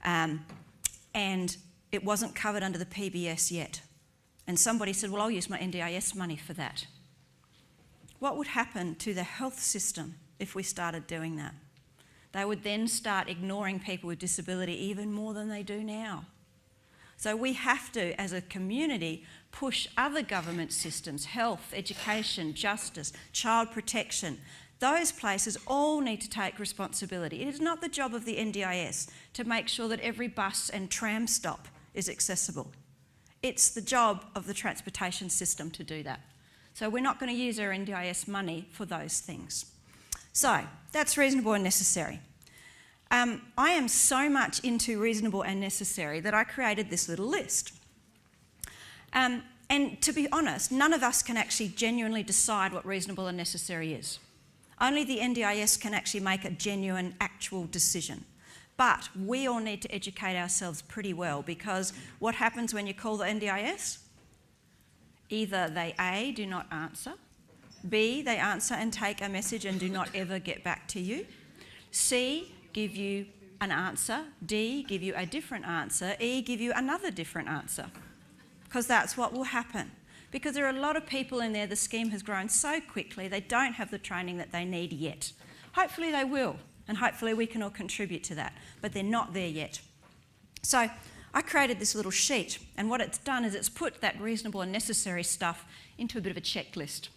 and it wasn't covered under the PBS yet. And somebody said, well, I'll use my NDIS money for that. What would happen to the health system if we started doing that? They would then start ignoring people with disability even more than they do now. So we have to, as a community, push other government systems, health, education, justice, child protection. Those places all need to take responsibility. It is not the job of the NDIS to make sure that every bus and tram stop is accessible. It's the job of the transportation system to do that. So we're not going to use our NDIS money for those things. So that's reasonable and necessary. I am so much into reasonable and necessary that I created this little list. And to be honest, none of us can actually genuinely decide what reasonable and necessary is. Only the NDIS can actually make a genuine, actual decision. But we all need to educate ourselves pretty well because what happens when you call the NDIS? Either they A, do not answer, B, they answer and take a message and do not ever get back to you, C, give you an answer, D, give you a different answer, E, give you another different answer, because that's what will happen. Because there are a lot of people in there, the scheme has grown so quickly, they don't have the training that they need yet. Hopefully they will, and hopefully we can all contribute to that, but they're not there yet. So I created this little sheet, and what it's done is it's put that reasonable and necessary stuff into a bit of a checklist.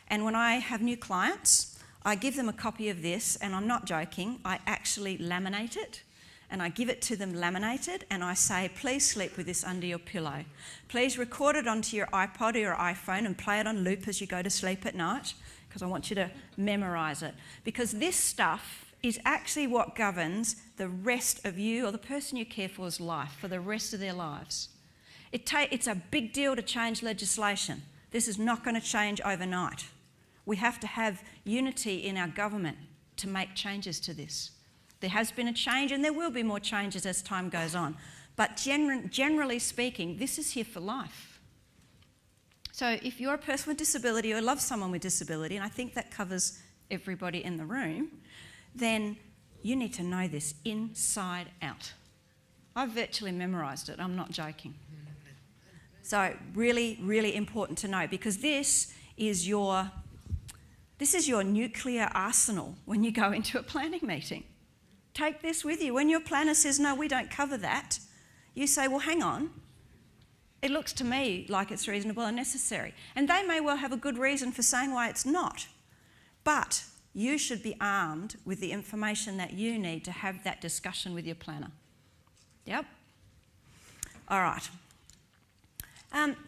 And when I have new clients, I give them a copy of this, and I'm not joking, I actually laminate it, and I give it to them laminated, and I say, please sleep with this under your pillow. Please record it onto your iPod or your iPhone and play it on loop as you go to sleep at night, because I want you to memorise it. Because this stuff is actually what governs the rest of you or the person you care for's life for the rest of their lives. It's a big deal to change legislation. This is not going to change overnight. We have to have unity in our government to make changes to this. There has been a change and there will be more changes as time goes on. But generally speaking, this is here for life. So if you're a person with disability or love someone with disability, and I think that covers everybody in the room, then you need to know this inside out. I've virtually memorised it, I'm not joking. So really, really important to know, because this is your nuclear arsenal when you go into a planning meeting. Take this with you. When your planner says, no, we don't cover that, you say, well, hang on. It looks to me like it's reasonable and necessary. And they may well have a good reason for saying why it's not. But you should be armed with the information that you need to have that discussion with your planner. Yep. All right.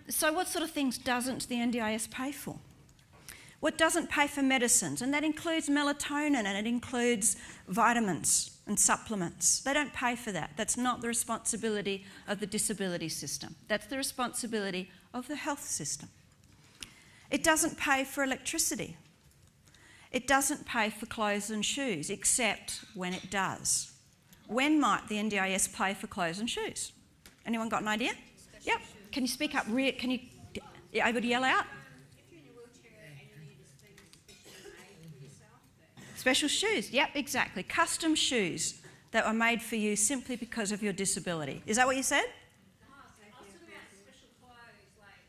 So what sort of things doesn't the NDIS pay for? What doesn't pay for medicines? And that includes melatonin, and it includes vitamins and supplements. They don't pay for that. That's not the responsibility of the disability system. That's the responsibility of the health system. It doesn't pay for electricity. It doesn't pay for clothes and shoes, except when it does. When might the NDIS pay for clothes and shoes? Anyone got an idea? Yep. Can you speak up? Can you able to yell out? Special shoes, yep, exactly. Custom shoes that were made for you simply because of your disability. Is that what you said? I was talking about special clothes, like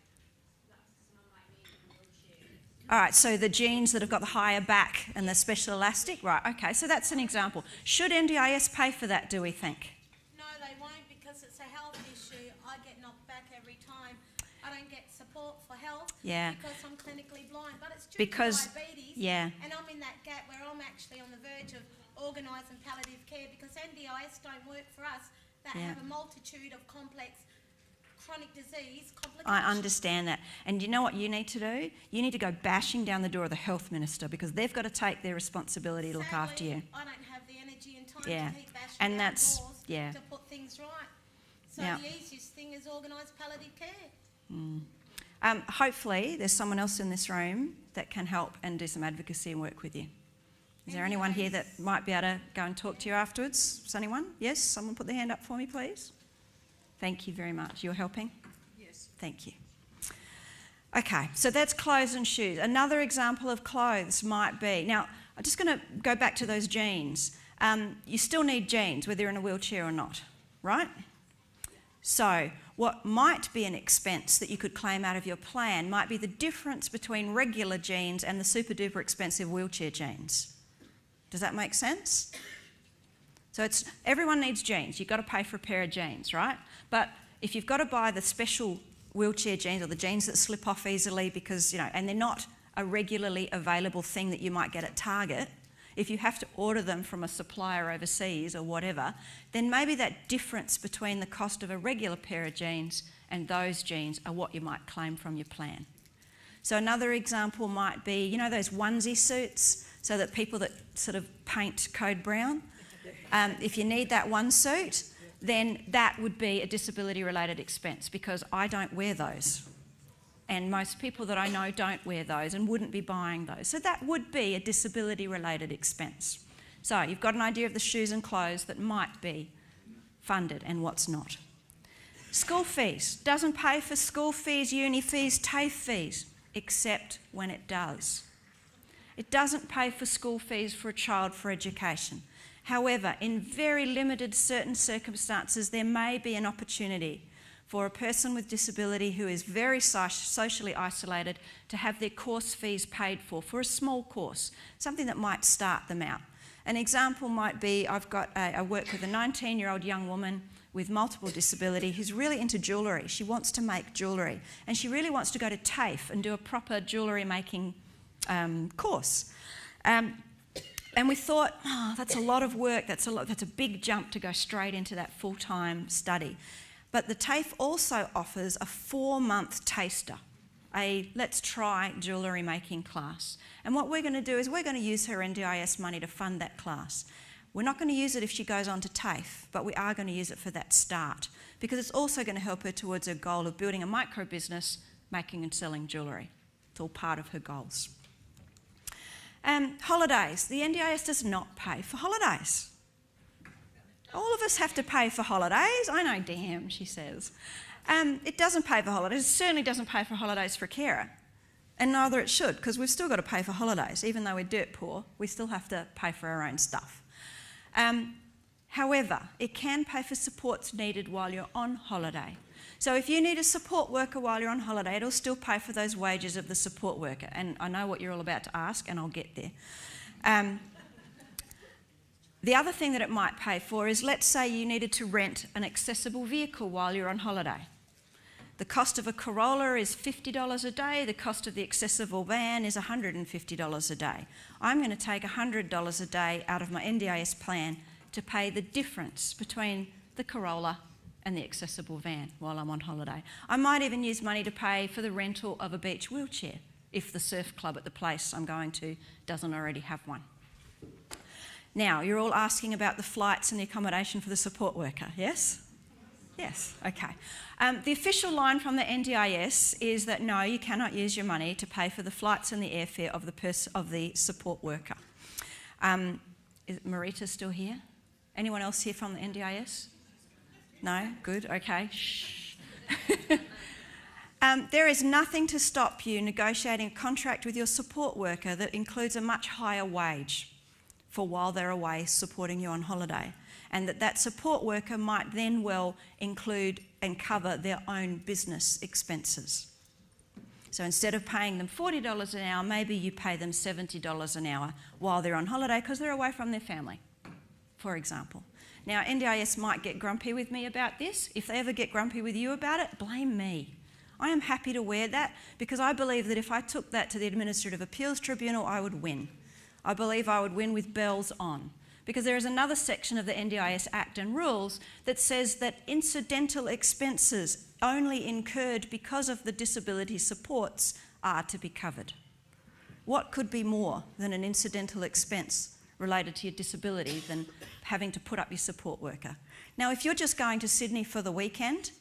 someone like me in a wheelchair. All right, so the jeans that have got the higher back and the special elastic, right, okay, so that's an example. Should NDIS pay for that, do we think? No, they won't, because it's a health issue. I get knocked back every time. I don't get support for health because I'm clinically blind, but it's due to diabetes. Yeah. And I'm in that gap where I'm actually on the verge of organising palliative care, because NDIS don't work for us that have a multitude of complex chronic disease complications. I understand that. And you know what you need to do? You need to go bashing down the door of the health minister, because they've got to take their responsibility to look after you. I don't have the energy and time to keep bashing and down that's doors to put things right. So the easiest thing is organise palliative care. Hopefully there's someone else in this room that can help and do some advocacy and work with you. Is there anyone here that might be able to go and talk to you afterwards? Is anyone? Yes? Someone put their hand up for me, please. Thank you very much. You're helping? Yes. Thank you. Okay, so that's clothes and shoes. Another example of clothes might be... Now, I'm just going to go back to those jeans. You still need jeans, whether you're in a wheelchair or not, right? So what might be an expense that you could claim out of your plan might be the difference between regular jeans and the super duper expensive wheelchair jeans. Does that make sense? So everyone needs jeans. You've got to pay for a pair of jeans, right? But if you've got to buy the special wheelchair jeans, or the jeans that slip off easily because, and they're not a regularly available thing that you might get at Target, if you have to order them from a supplier overseas or whatever, then maybe that difference between the cost of a regular pair of jeans and those jeans are what you might claim from your plan. So another example might be, those onesie suits, so that people that sort of paint code brown, if you need that one suit, then that would be a disability-related expense, because I don't wear those. And most people that I know don't wear those and wouldn't be buying those. So that would be a disability-related expense. So you've got an idea of the shoes and clothes that might be funded and what's not. School fees. Doesn't pay for school fees, uni fees, TAFE fees, except when it does. It doesn't pay for school fees for a child for education. However, in very limited certain circumstances, there may be an opportunity for a person with disability who is very socially isolated to have their course fees paid for a small course, something that might start them out. An example might be, I work with a 19-year-old young woman with multiple disability who's really into jewellery. She wants to make jewellery, and she really wants to go to TAFE and do a proper jewellery making course. And we thought, that's a lot of work, that's a big jump to go straight into that full-time study. But the TAFE also offers a 4-month taster, a let's try jewellery making class. And what we're going to do is we're going to use her NDIS money to fund that class. We're not going to use it if she goes on to TAFE, but we are going to use it for that start, because it's also going to help her towards her goal of building a micro business, making and selling jewellery. It's all part of her goals. Holidays. The NDIS does not pay for holidays. All of us have to pay for holidays. I know, damn, she says. It doesn't pay for holidays. It certainly doesn't pay for holidays for a carer. And neither it should, because we've still got to pay for holidays. Even though we're dirt poor, we still have to pay for our own stuff. However, it can pay for supports needed while you're on holiday. So if you need a support worker while you're on holiday, it'll still pay for those wages of the support worker. And I know what you're all about to ask, and I'll get there. The other thing that it might pay for is, let's say you needed to rent an accessible vehicle while you're on holiday. The cost of a Corolla is $50 a day. The cost of the accessible van is $150 a day. I'm going to take $100 a day out of my NDIS plan to pay the difference between the Corolla and the accessible van while I'm on holiday. I might even use money to pay for the rental of a beach wheelchair if the surf club at the place I'm going to doesn't already have one. Now, you're all asking about the flights and the accommodation for the support worker, yes? Yes, okay. The official line from the NDIS is that no, you cannot use your money to pay for the flights and the airfare of the support worker. Is Marita still here? Anyone else here from the NDIS? No? Good, okay. Shh. There is nothing to stop you negotiating a contract with your support worker that includes a much higher wage for while they're away supporting you on holiday, and that support worker might then well include and cover their own business expenses. So instead of paying them $40 an hour, maybe you pay them $70 an hour while they're on holiday because they're away from their family, for example. Now, NDIS might get grumpy with me about this. If they ever get grumpy with you about it, blame me. I am happy to wear that because I believe that if I took that to the Administrative Appeals Tribunal, I would win. I believe I would win with bells on, because there is another section of the NDIS Act and rules that says that incidental expenses only incurred because of the disability supports are to be covered. What could be more than an incidental expense related to your disability than having to put up your support worker? Now, if you're just going to Sydney for the weekend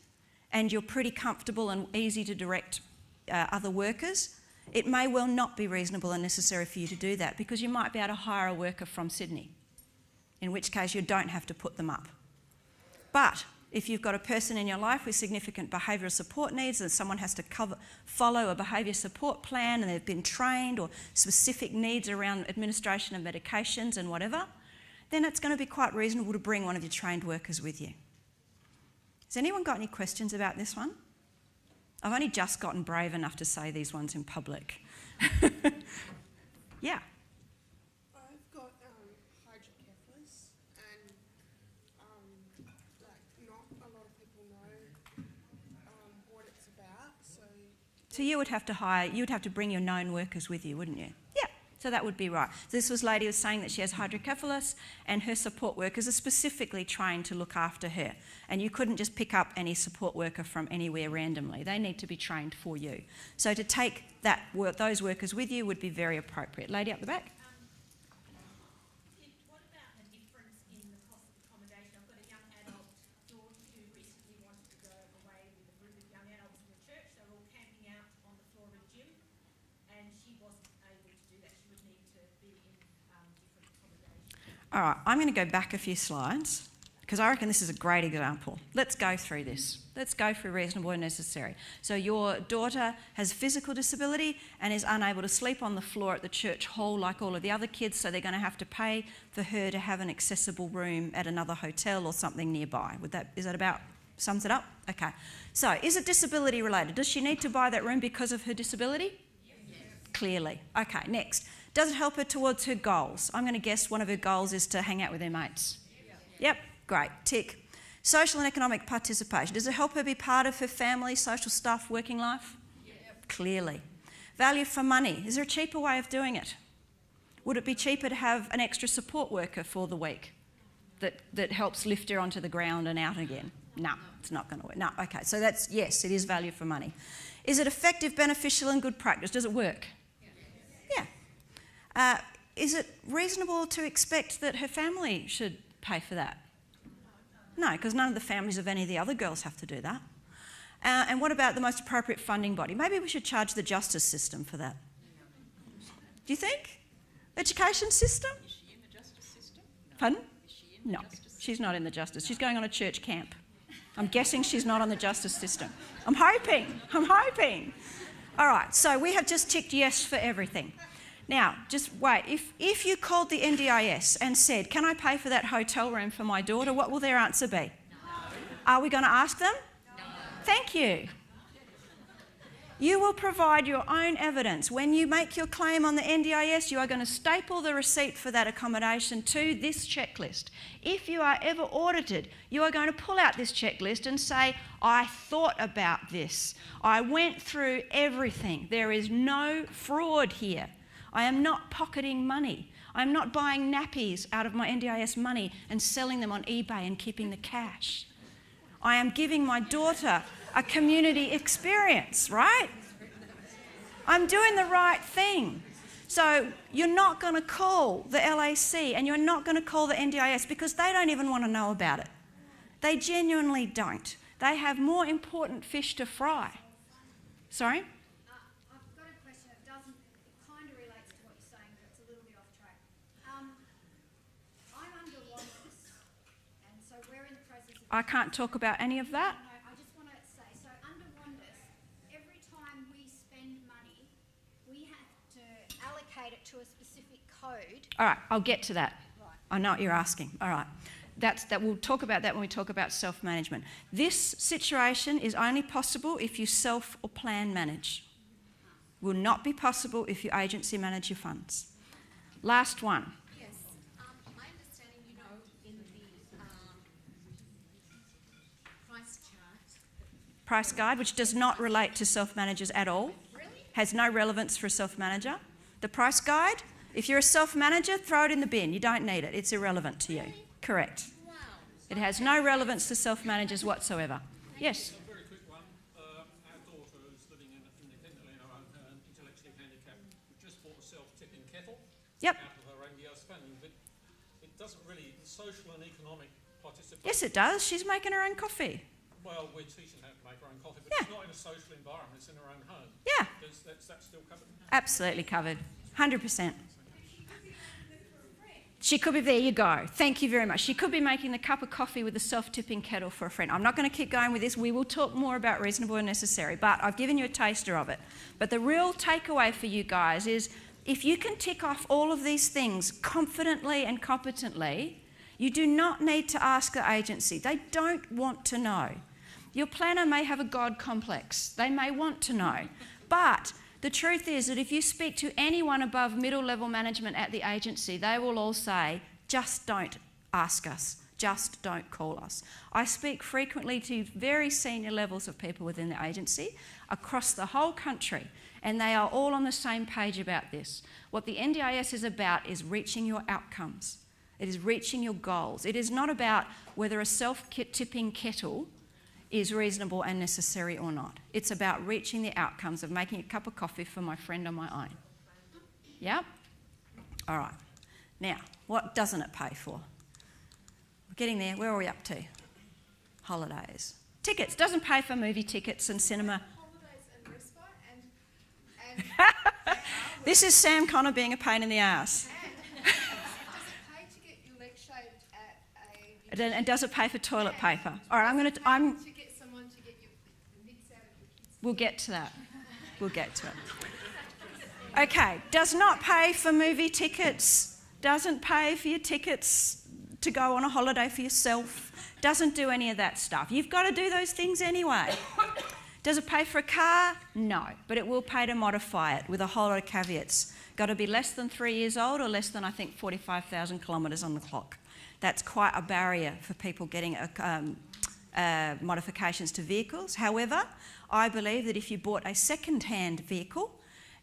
and you're pretty comfortable and easy to direct other workers, it may well not be reasonable and necessary for you to do that, because you might be able to hire a worker from Sydney, in which case you don't have to put them up. But if you've got a person in your life with significant behavioural support needs and someone has to follow a behaviour support plan and they've been trained, or specific needs around administration of medications and whatever, then it's going to be quite reasonable to bring one of your trained workers with you. Has anyone got any questions about this one? I've only just gotten brave enough to say these ones in public. Yeah. I've got hydrocephalus, and not a lot of people know what it's about. So you would have to bring your known workers with you, wouldn't you? Yeah. So that would be right. This lady was saying that she has hydrocephalus and her support workers are specifically trained to look after her. And you couldn't just pick up any support worker from anywhere randomly. They need to be trained for you. So to take those workers with you would be very appropriate. Lady up the back. What about a difference in the cost of accommodation? I've got a young adult daughter who recently wanted to go away with a group of young adults in the church. They were all camping out on the floor of a gym, and she wasn't able to do that. She would need to be in different accommodation. All right, I'm going to go back a few slides, because I reckon this is a great example. Let's go through this. Let's go through reasonable and necessary. So your daughter has physical disability and is unable to sleep on the floor at the church hall like all of the other kids, so they're going to have to pay for her to have an accessible room at another hotel or something nearby. Is that about sums it up? Okay. So is it disability related? Does she need to buy that room because of her disability? Yes. Clearly. Okay, next. Does it help her towards her goals? I'm going to guess one of her goals is to hang out with her mates. Yep. Great, tick. Social and economic participation. Does it help her be part of her family, social stuff, working life? Yep. Clearly. Value for money. Is there a cheaper way of doing it? Would it be cheaper to have an extra support worker for the week that helps lift her onto the ground and out again? No, it's not going to work. No, okay, so that's, yes, it is value for money. Is it effective, beneficial and good practice? Does it work? Yeah. Is it reasonable to expect that her family should pay for that? No, because none of the families of any of the other girls have to do that. And what about the most appropriate funding body? Maybe we should charge the justice system for that. Do you think? Education system? Is she in the justice system? No. Pardon? Is she in the No, justice system? she's not in the justice. She's going on a church camp. I'm guessing she's not on the justice system. I'm hoping. All right, so we have just ticked yes for everything. Now, just wait. If you called the NDIS and said, can I pay for that hotel room for my daughter, what will their answer be? No. Are we going to ask them? No. Thank you. You will provide your own evidence. When you make your claim on the NDIS, you are going to staple the receipt for that accommodation to this checklist. If you are ever audited, you are going to pull out this checklist and say, I thought about this. I went through everything. There is no fraud here. I am not pocketing money. I'm not buying nappies out of my NDIS money and selling them on eBay and keeping the cash. I am giving my daughter a community experience, right? I'm doing the right thing. So you're not going to call the LAC and you're not going to call the NDIS because they don't even want to know about it. They genuinely don't. They have more important fish to fry. Sorry? I've got a question. It kind of relates to what you're saying, but it's a little bit off track. I'm under Wanderers, and so we're in the process of... I can't talk about any of that. I just want to say, so under Wanderers, every time we spend money, we have to allocate it to a specific code. All right, I'll get to that. Right. I know what you're asking. All right. We'll talk about that when we talk about self-management. This situation is only possible if you self or plan manage. Will not be possible if you agency manage your funds. Last one. Yes. My understanding, in the price chart... Price guide, which does not relate to self-managers at all. Really? Has no relevance for a self-manager. The price guide, if you're a self-manager, throw it in the bin. You don't need it. It's irrelevant to you. Really? Correct. Wow. It has no relevance to self-managers whatsoever. Yes? A very quick one. Our daughter, who's living independently in her own home, intellectually handicapped, just bought a self-tipping kettle Yep. out of her NDIS funding, but it doesn't really, social and economic participation. Yes, it does. She's making her own coffee. Well, we're teaching her to make her own coffee, but Yeah. it's not in a social environment, it's in her own home. Yeah. That's still covered? Absolutely covered. 100%. She could be, there you go. Thank you very much. She could be making the cup of coffee with a self-tipping kettle for a friend. I'm not going to keep going with this. We will talk more about reasonable and necessary, but I've given you a taster of it. But the real takeaway for you guys is if you can tick off all of these things confidently and competently, you do not need to ask the agency. They don't want to know. Your planner may have a God complex. They may want to know. But the truth is that if you speak to anyone above middle level management at the agency, they will all say, just don't ask us, just don't call us. I speak frequently to very senior levels of people within the agency across the whole country, and they are all on the same page about this. What the NDIS is about is reaching your outcomes. It is reaching your goals. It is not about whether a self-tipping kettle is reasonable and necessary or not. It's about reaching the outcomes of making a cup of coffee for my friend on my own. Yeah? All right. Now, what doesn't it pay for? We're getting there. Where are we up to? Holidays. Tickets. Doesn't pay for movie tickets and cinema. Holidays and respite and This is Sam Connor being a pain in the ass. does it pay to get your leg shaved at a... And does it pay for toilet paper? All right, to get someone to get your nits out of your kids' We'll get to that. We'll get to it. Okay, does not pay for movie tickets, doesn't pay for your tickets to go on a holiday for yourself, doesn't do any of that stuff. You've got to do those things anyway. Does it pay for a car? No, but it will pay to modify it with a whole lot of caveats. Got to be less than 3 years old or less than, I think, 45,000 kilometres on the clock. That's quite a barrier for people getting modifications to vehicles. However, I believe that if you bought a second-hand vehicle,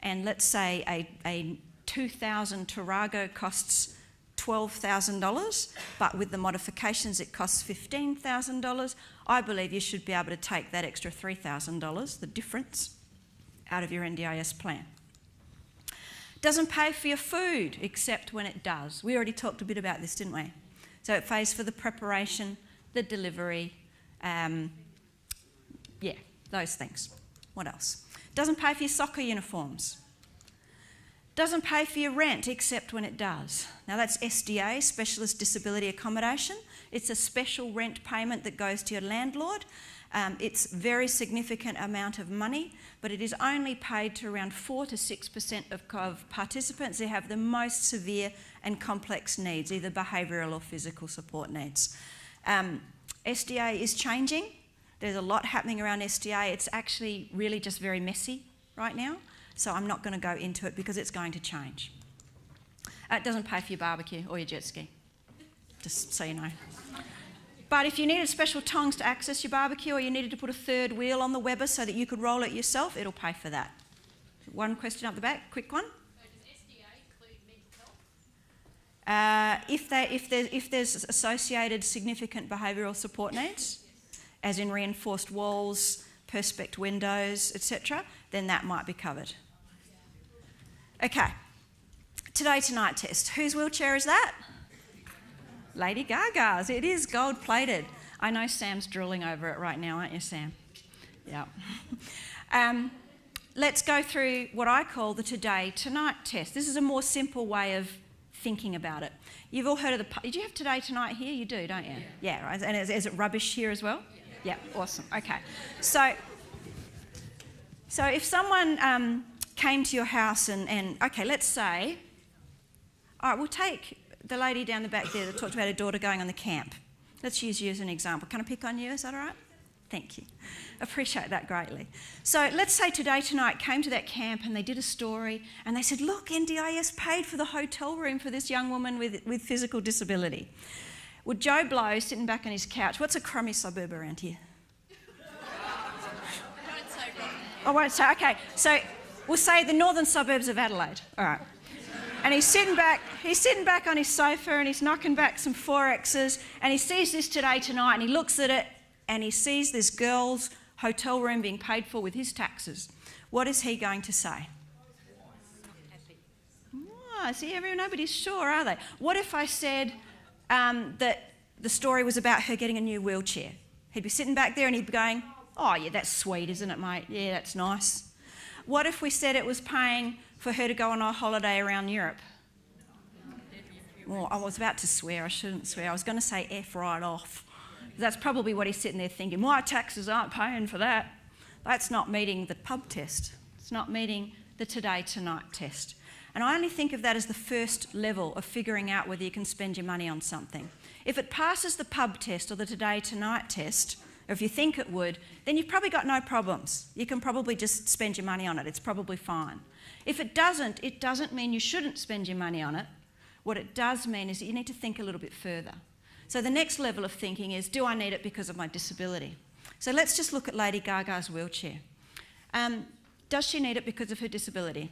and let's say a 2000 Tarago costs $12,000, but with the modifications it costs $15,000, I believe you should be able to take that extra $3,000, the difference, out of your NDIS plan. Doesn't pay for your food, except when it does. We already talked a bit about this, didn't we? So it pays for the preparation, the delivery, those things. What else? Doesn't pay for your soccer uniforms. Doesn't pay for your rent, except when it does. Now that's SDA, Specialist Disability Accommodation. It's a special rent payment that goes to your landlord, It's a very significant amount of money, but it is only paid to around 4 to 6% of participants who have the most severe and complex needs, either behavioural or physical support needs. SDA is changing. There's a lot happening around SDA. It's actually really just very messy right now, so I'm not going to go into it because it's going to change. It doesn't pay for your barbecue or your jet ski, just so you know. But if you needed special tongs to access your barbecue, or you needed to put a third wheel on the Weber so that you could roll it yourself, it'll pay for that. One question up the back, quick one. So does SDA include mental health? If there's associated significant behavioural support needs, as in reinforced walls, perspex windows, etc., then that might be covered. Okay, today tonight test. Whose wheelchair is that? Lady Gaga's. It is gold plated. I know Sam's drooling over it right now, aren't you, Sam? Yeah. Let's go through what I call the today tonight test. This is a more simple way of thinking about it. You've all heard of the... Did you have today tonight here? You do, don't you? Yeah, right. And is it rubbish here as well? Yeah, awesome. Okay. So if someone came to your house and okay, let's say, all right, we'll take the lady down the back there that talked about her daughter going on the camp. Let's use you as an example. Can I pick on you? Is that all right? Thank you. Appreciate that greatly. So let's say Today Tonight came to that camp and they did a story and they said, look, NDIS paid for the hotel room for this young woman with physical disability. Well, Joe Blow, sitting back on his couch, what's a crummy suburb around here? I won't say, okay. So we'll say the northern suburbs of Adelaide. All right. And he's sitting back on his sofa and he's knocking back some 4Xs and he sees this Today Tonight and he looks at it and he sees this girl's hotel room being paid for with his taxes. What is he going to say? Oh, see, nobody's sure, are they? What if I said that the story was about her getting a new wheelchair? He'd be sitting back there and he'd be going, oh, yeah, that's sweet, isn't it, mate? Yeah, that's nice. What if we said it was paying for her to go on a holiday around Europe? Well, I was about to swear. I shouldn't swear. I was going to say F right off. That's probably what he's sitting there thinking. My taxes aren't paying for that. That's not meeting the pub test. It's not meeting the Today Tonight test. And I only think of that as the first level of figuring out whether you can spend your money on something. If it passes the pub test or the Today Tonight test, or if you think it would, then you've probably got no problems. You can probably just spend your money on it. It's probably fine. If it doesn't mean you shouldn't spend your money on it. What it does mean is that you need to think a little bit further. So the next level of thinking is, do I need it because of my disability? So let's just look at Lady Gaga's wheelchair. Does she need it because of her disability?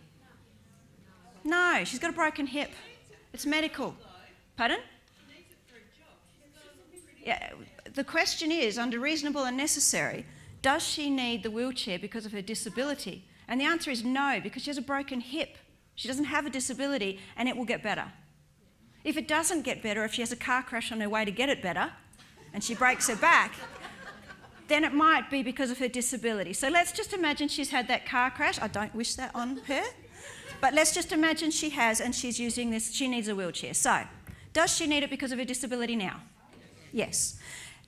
No, she's got a broken hip. It's medical. Pardon? Yeah, the question is, under reasonable and necessary, does she need the wheelchair because of her disability? And the answer is no, because she has a broken hip. She doesn't have a disability and it will get better. If it doesn't get better, if she has a car crash on her way to get it better and she breaks her back, then it might be because of her disability. So let's just imagine she's had that car crash. I don't wish that on her. But let's just imagine she has and she's using this, she needs a wheelchair. So, does she need it because of her disability now? Yes.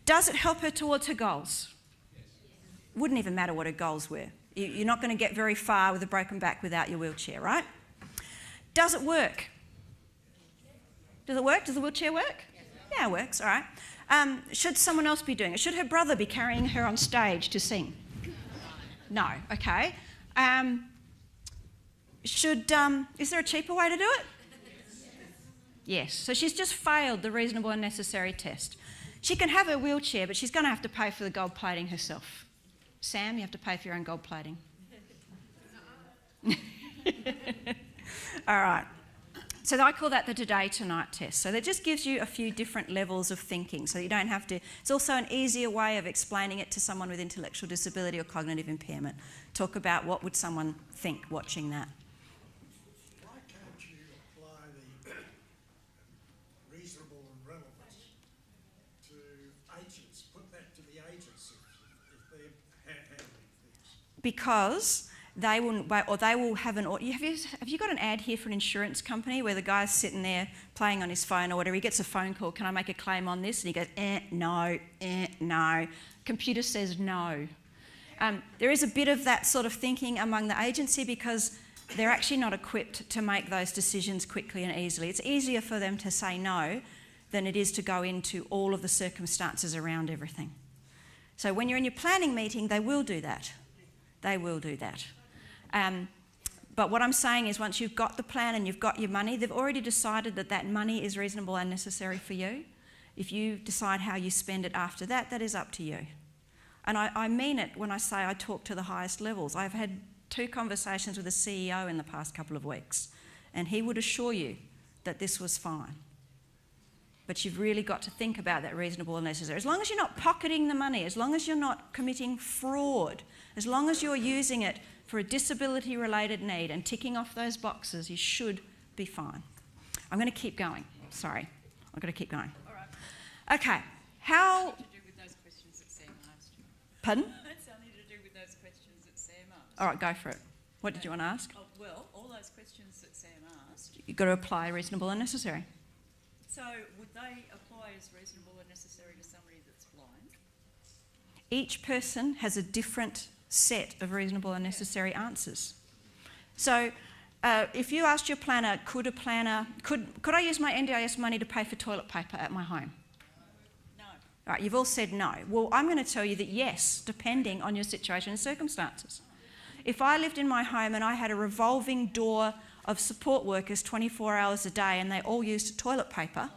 Does it help her towards her goals? Wouldn't even matter what her goals were. You're not going to get very far with a broken back without your wheelchair, right? Does it work? Does it work? Does the wheelchair work? Yeah, it works, all right. Should someone else be doing it? Should her brother be carrying her on stage to sing? No, okay. Is there a cheaper way to do it? Yes. So she's just failed the reasonable and necessary test. She can have her wheelchair, but she's going to have to pay for the gold plating herself. Sam, you have to pay for your own gold plating. All right. So I call that the Today Tonight test. So that just gives you a few different levels of thinking, so you don't have to... It's also an easier way of explaining it to someone with intellectual disability or cognitive impairment. Talk about what would someone think watching that. Why can't you apply the reasonable and relevance to agents? Put that to the agents if they're handling things. Because they will have an. Have you got an ad here for an insurance company where the guy's sitting there playing on his phone or whatever? He gets a phone call. Can I make a claim on this? And he goes, no, no. Computer says no. There is a bit of that sort of thinking among the agency because they're actually not equipped to make those decisions quickly and easily. It's easier for them to say no than it is to go into all of the circumstances around everything. So when you're in your planning meeting, they will do that. They will do that. But what I'm saying is once you've got the plan and you've got your money, they've already decided that that money is reasonable and necessary for you. If you decide how you spend it after that, that is up to you. And I mean it when I say I talk to the highest levels. I've had 2 conversations with a CEO in the past couple of weeks, and he would assure you that this was fine. But you've really got to think about that reasonable and necessary. As long as you're not pocketing the money, as long as you're not committing fraud, as long as you're using it for a disability-related need and ticking off those boxes, you should be fine. I'm going to keep going. Sorry. I've got to keep going. All right. Okay. How... To do with those questions that Sam asked you. Pardon? It's something to do with those questions that Sam asked. All right, go for it. What did you want to ask? Oh, well, all those questions that Sam asked. You've got to apply reasonable and necessary. So would they apply as reasonable and necessary to somebody that's blind? Each person has a different set of reasonable and necessary answers. So if you asked your planner, could I use my NDIS money to pay for toilet paper at my home? No. All right, you've all said no. Well, I'm going to tell you that yes, depending on your situation and circumstances. If I lived in my home and I had a revolving door of support workers 24 hours a day and they all used toilet paper,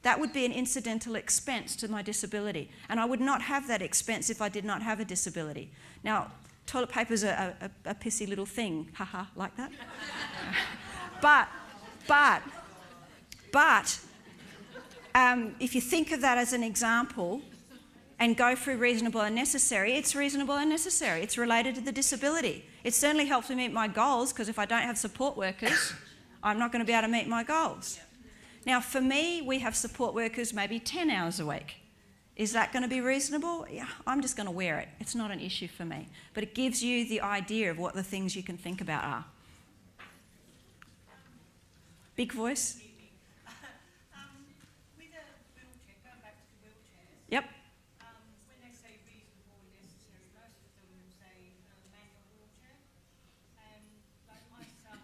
that would be an incidental expense to my disability. And I would not have that expense if I did not have a disability. Now, toilet paper's a pissy little thing, haha, like that. But if you think of that as an example and go through reasonable and necessary, it's reasonable and necessary. It's related to the disability. It certainly helps me meet my goals because if I don't have support workers, I'm not going to be able to meet my goals. Now, for me, we have support workers maybe 10 hours a week. Is that going to be reasonable? Yeah, I'm just going to wear it. It's not an issue for me. But it gives you the idea of what the things you can think about are. Big voice. With a wheelchair, going back to the wheelchairs. Yep. When they say reasonable and necessary, most of them will say manual wheelchair. And like my son,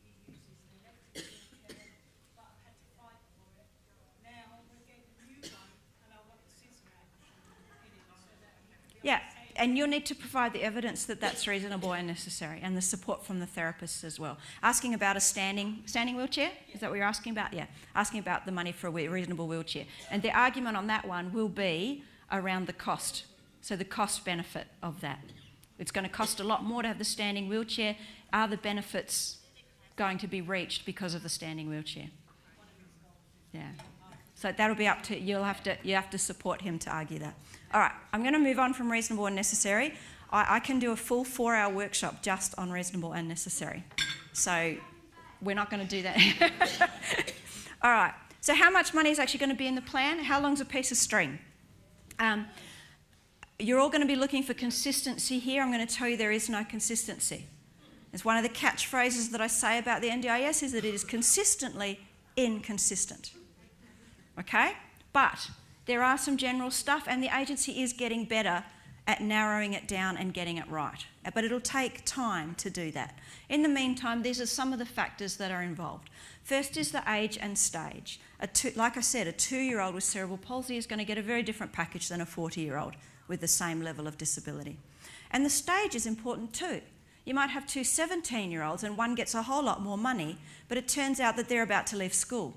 he uses an electric wheelchair, but I've had to fight for it. Now we're getting a new one, and I want a scissor action in it so that he can be Yeah, and you'll need to provide the evidence that that's reasonable and necessary and the support from the therapists as well. Asking about a standing wheelchair? Is that what you're asking about? Yeah, asking about the money for a reasonable wheelchair. And the argument on that one will be around the cost. So the cost benefit of that. It's going to cost a lot more to have the standing wheelchair. Are the benefits going to be reached because of the standing wheelchair? Yeah. So that'll be up to you. You have to support him to argue that. All right, I'm going to move on from reasonable and necessary. I can do a full 4-hour workshop just on reasonable and necessary. So we're not going to do that. All right, so how much money is actually going to be in the plan? How long's a piece of string? You're all going to be looking for consistency here. I'm going to tell you there is no consistency. It's one of the catchphrases that I say about the NDIS is that it is consistently inconsistent. Okay? But there are some general stuff, and the agency is getting better at narrowing it down and getting it right. But it'll take time to do that. In the meantime, these are some of the factors that are involved. First is the age and stage. Like I said, a 2-year-old with cerebral palsy is going to get a very different package than a 40-year-old with the same level of disability. And the stage is important too. You might have 2 17-year-olds and one gets a whole lot more money, but it turns out that they're about to leave school.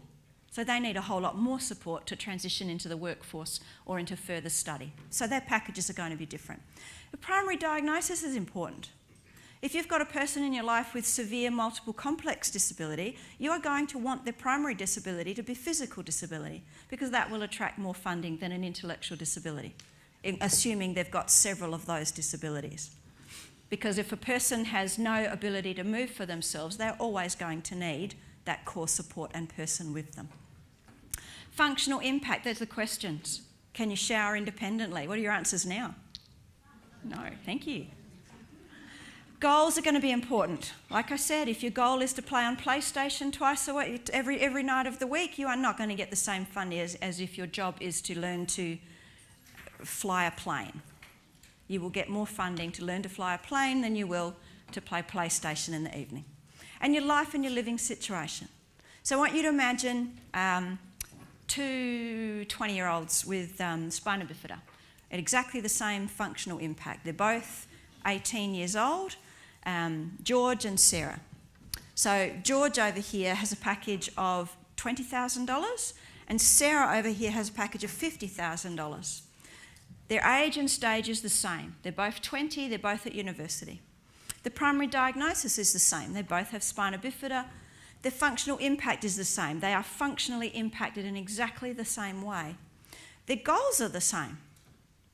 So they need a whole lot more support to transition into the workforce or into further study. So their packages are going to be different. The primary diagnosis is important. If you've got a person in your life with severe multiple complex disability, you are going to want their primary disability to be physical disability because that will attract more funding than an intellectual disability, assuming they've got several of those disabilities. Because if a person has no ability to move for themselves, they're always going to need that core support and person with them. Functional impact, there's the questions. Can you shower independently? What are your answers now? No, thank you. Goals are going to be important. Like I said, if your goal is to play on PlayStation twice a week, every night of the week, you are not going to get the same funding as if your job is to learn to fly a plane. You will get more funding to learn to fly a plane than you will to play PlayStation in the evening. And your life and your living situation. So I want you to imagine two 20-year-olds with spina bifida at exactly the same functional impact. They're both 18 years old, George and Sarah. So George over here has a package of $20,000 and Sarah over here has a package of $50,000. Their age and stage is the same. They're both 20, they're both at university. The primary diagnosis is the same. They both have spina bifida. Their functional impact is the same. They are functionally impacted in exactly the same way. Their goals are the same.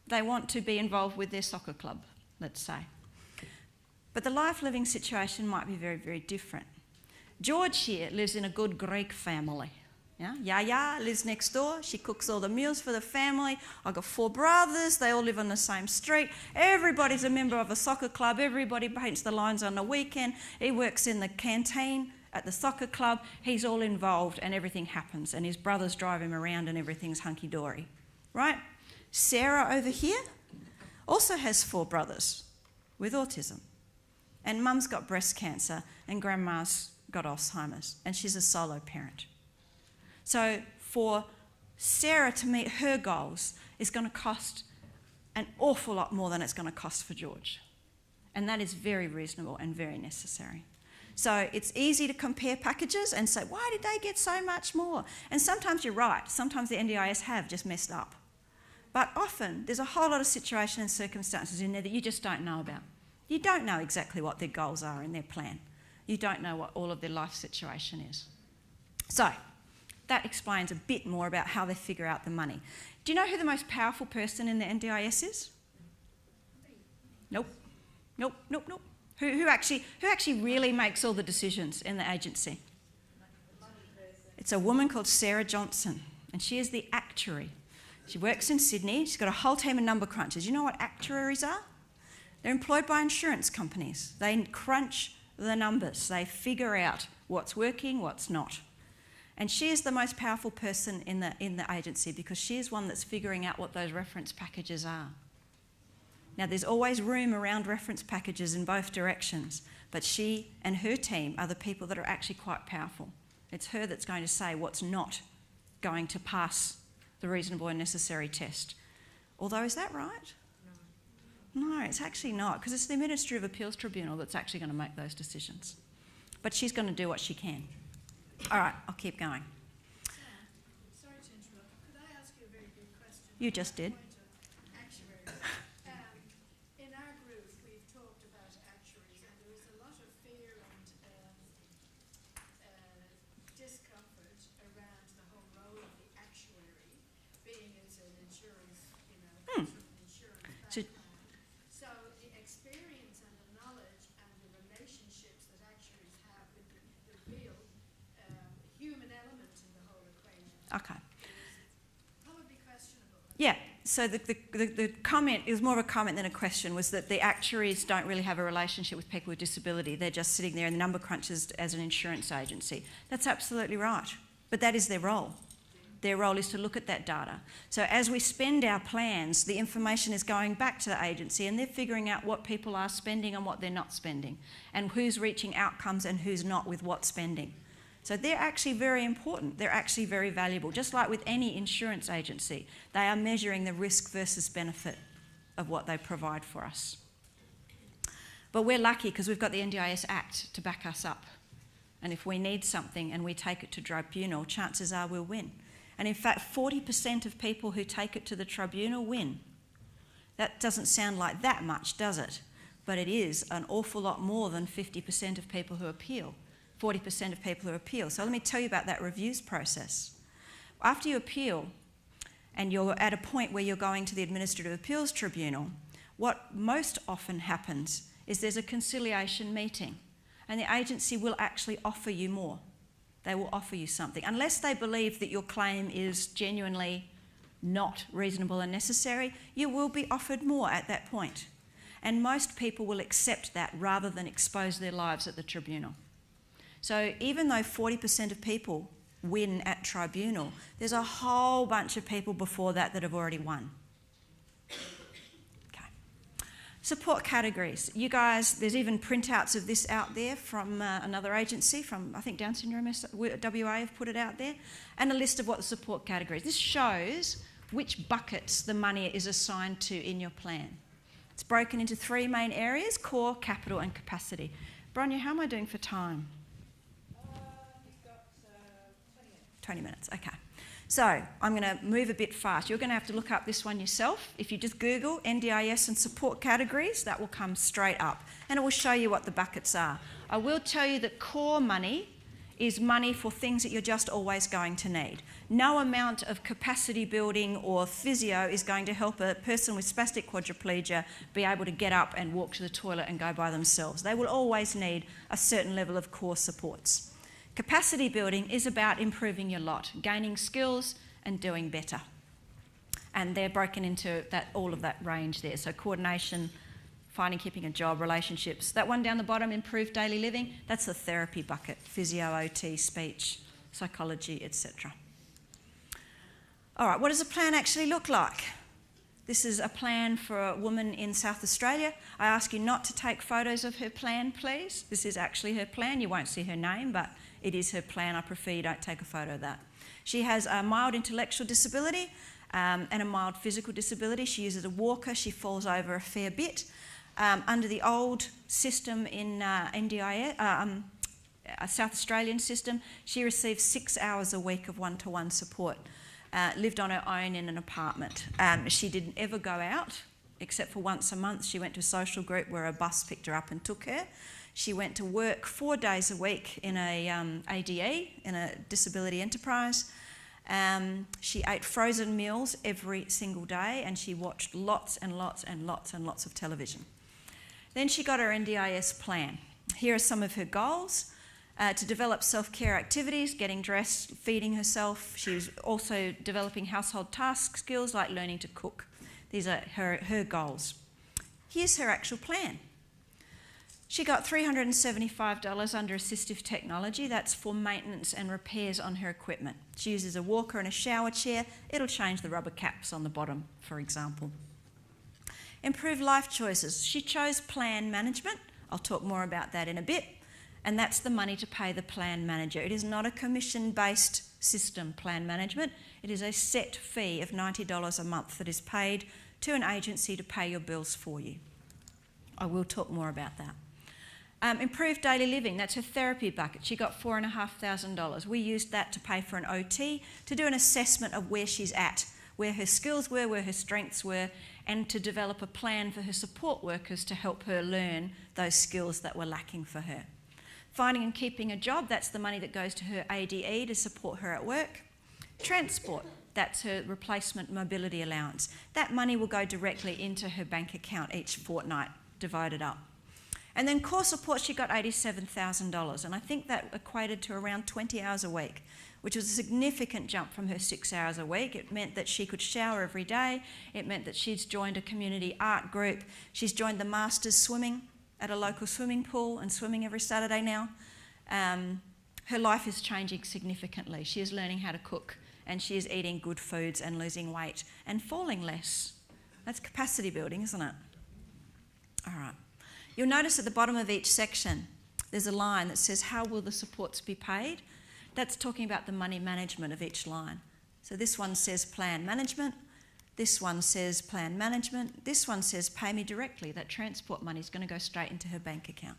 They want to be involved with their soccer club, let's say. But the life living situation might be very, very different. George here lives in a good Greek family. Yaya lives next door. She cooks all the meals for the family. I've got 4 brothers. They all live on the same street. Everybody's a member of a soccer club. Everybody paints the lines on the weekend. He works in the canteen at the soccer club. He's all involved and everything happens. And his brothers drive him around and everything's hunky-dory. Right? Sarah over here also has 4 brothers with autism. And mum's got breast cancer and grandma's got Alzheimer's. And she's a solo parent. So for Sarah to meet her goals is going to cost an awful lot more than it's going to cost for George. And that is very reasonable and very necessary. So it's easy to compare packages and say, why did they get so much more? And sometimes you're right. Sometimes the NDIS have just messed up. But often there's a whole lot of situations and circumstances in there that you just don't know about. You don't know exactly what their goals are in their plan. You don't know what all of their life situation is. So that explains a bit more about how they figure out the money. Do you know who the most powerful person in the NDIS is? Nope. Nope, nope, nope. Who actually really makes all the decisions in the agency? It's a woman called Sarah Johnson, and she is the actuary. She works in Sydney. She's got a whole team of number crunchers. You know what actuaries are? They're employed by insurance companies. They crunch the numbers. They figure out what's working, what's not. And she is the most powerful person in the agency because she is one that's figuring out what those reference packages are. Now, there's always room around reference packages in both directions, but she and her team are the people that are actually quite powerful. It's her that's going to say what's not going to pass the reasonable and necessary test. Although, is that right? No, it's actually not, because it's the Administrative Appeals Tribunal that's actually going to make those decisions. But she's going to do what she can. All right, I'll keep going. Sorry to interrupt. Could I ask you a very big question? You just did. Actuaries. In our group, we've talked about actuaries, and there is a lot of fear and discomfort around the whole role of the actuary, being it's an insurance, insurance background. So the experience and the knowledge and the relationships that actuaries have with the real human element in the whole equation. Okay. Probably questionable. Yeah, so the comment, it was more of a comment than a question, was that the actuaries don't really have a relationship with people with disability. They're just sitting there in the number crunchers as an insurance agency. That's absolutely right. But that is their role. Their role is to look at that data. So as we spend our plans, the information is going back to the agency and they're figuring out what people are spending and what they're not spending, and who's reaching outcomes and who's not with what spending. So they're actually very important. They're actually very valuable. Just like with any insurance agency, they are measuring the risk versus benefit of what they provide for us. But we're lucky because we've got the NDIS Act to back us up. And if we need something and we take it to tribunal, chances are we'll win. And in fact, 40% of people who take it to the tribunal win. That doesn't sound like that much, does it? But it is an awful lot more than 50% of people who appeal. 40% of people who appeal. So let me tell you about that reviews process. After you appeal and you're at a point where you're going to the Administrative Appeals Tribunal, what most often happens is there's a conciliation meeting and the agency will actually offer you more. They will offer you something. Unless they believe that your claim is genuinely not reasonable and necessary, you will be offered more at that point. And most people will accept that rather than expose their lives at the tribunal. So even though 40% of people win at tribunal, there's a whole bunch of people before that that have already won. Okay. Support categories. You guys, there's even printouts of this out there from another agency, from I think Down Syndrome WA have put it out there, and a list of what the support categories. This shows which buckets the money is assigned to in your plan. It's broken into 3 main areas: core, capital and capacity. Bronya, how am I doing for time? 20 minutes, okay. So I'm going to move a bit fast. You're going to have to look up this one yourself. If you just Google NDIS and support categories, that will come straight up and it will show you what the buckets are. I will tell you that core money is money for things that you're just always going to need. No amount of capacity building or physio is going to help a person with spastic quadriplegia be able to get up and walk to the toilet and go by themselves. They will always need a certain level of core supports. Capacity building is about improving your lot, gaining skills and doing better. And they're broken into all of that range there. So coordination, finding, keeping a job, relationships. That one down the bottom, improved daily living, that's the therapy bucket, physio, OT, speech, psychology, etc. All right, what does a plan actually look like? This is a plan for a woman in South Australia. I ask you not to take photos of her plan, please. This is actually her plan. You won't see her name, but it is her plan. I prefer you don't take a photo of that. She has a mild intellectual disability and a mild physical disability. She uses a walker. She falls over a fair bit. Under the old system in NDIS, a South Australian system, she received 6 hours a week of one-to-one support. Lived on her own in an apartment. She didn't ever go out, except for once a month. She went to a social group where a bus picked her up and took her. She went to work 4 days a week in a ADE, in a disability enterprise. She ate frozen meals every single day and she watched lots and lots and lots and lots of television. Then she got her NDIS plan. Here are some of her goals. To develop self-care activities, getting dressed, feeding herself. She was also developing household task skills like learning to cook. These are her goals. Here's her actual plan. She got $375 under assistive technology. That's for maintenance and repairs on her equipment. She uses a walker and a shower chair. It'll change the rubber caps on the bottom, for example. Improve life choices. She chose plan management. I'll talk more about that in a bit. And that's the money to pay the plan manager. It is not a commission-based system, plan management. It is a set fee of $90 a month that is paid to an agency to pay your bills for you. I will talk more about that. Improved daily living, that's her therapy bucket. She got $4,500. We used that to pay for an OT, to do an assessment of where she's at, where her skills were, where her strengths were, and to develop a plan for her support workers to help her learn those skills that were lacking for her. Finding and keeping a job, that's the money that goes to her ADE to support her at work. Transport, that's her replacement mobility allowance. That money will go directly into her bank account each fortnight, divided up. And then core support, she got $87,000, and I think that equated to around 20 hours a week, which was a significant jump from her 6 hours a week. It meant that she could shower every day. It meant that she's joined a community art group. She's joined the Masters swimming at a local swimming pool and swimming every Saturday now. Her life is changing significantly. She is learning how to cook and she is eating good foods and losing weight and falling less. That's capacity building, isn't it? All right. You'll notice at the bottom of each section, there's a line that says, how will the supports be paid? That's talking about the money management of each line. So this one says plan management. This one says plan management. This one says pay me directly. That transport money is going to go straight into her bank account.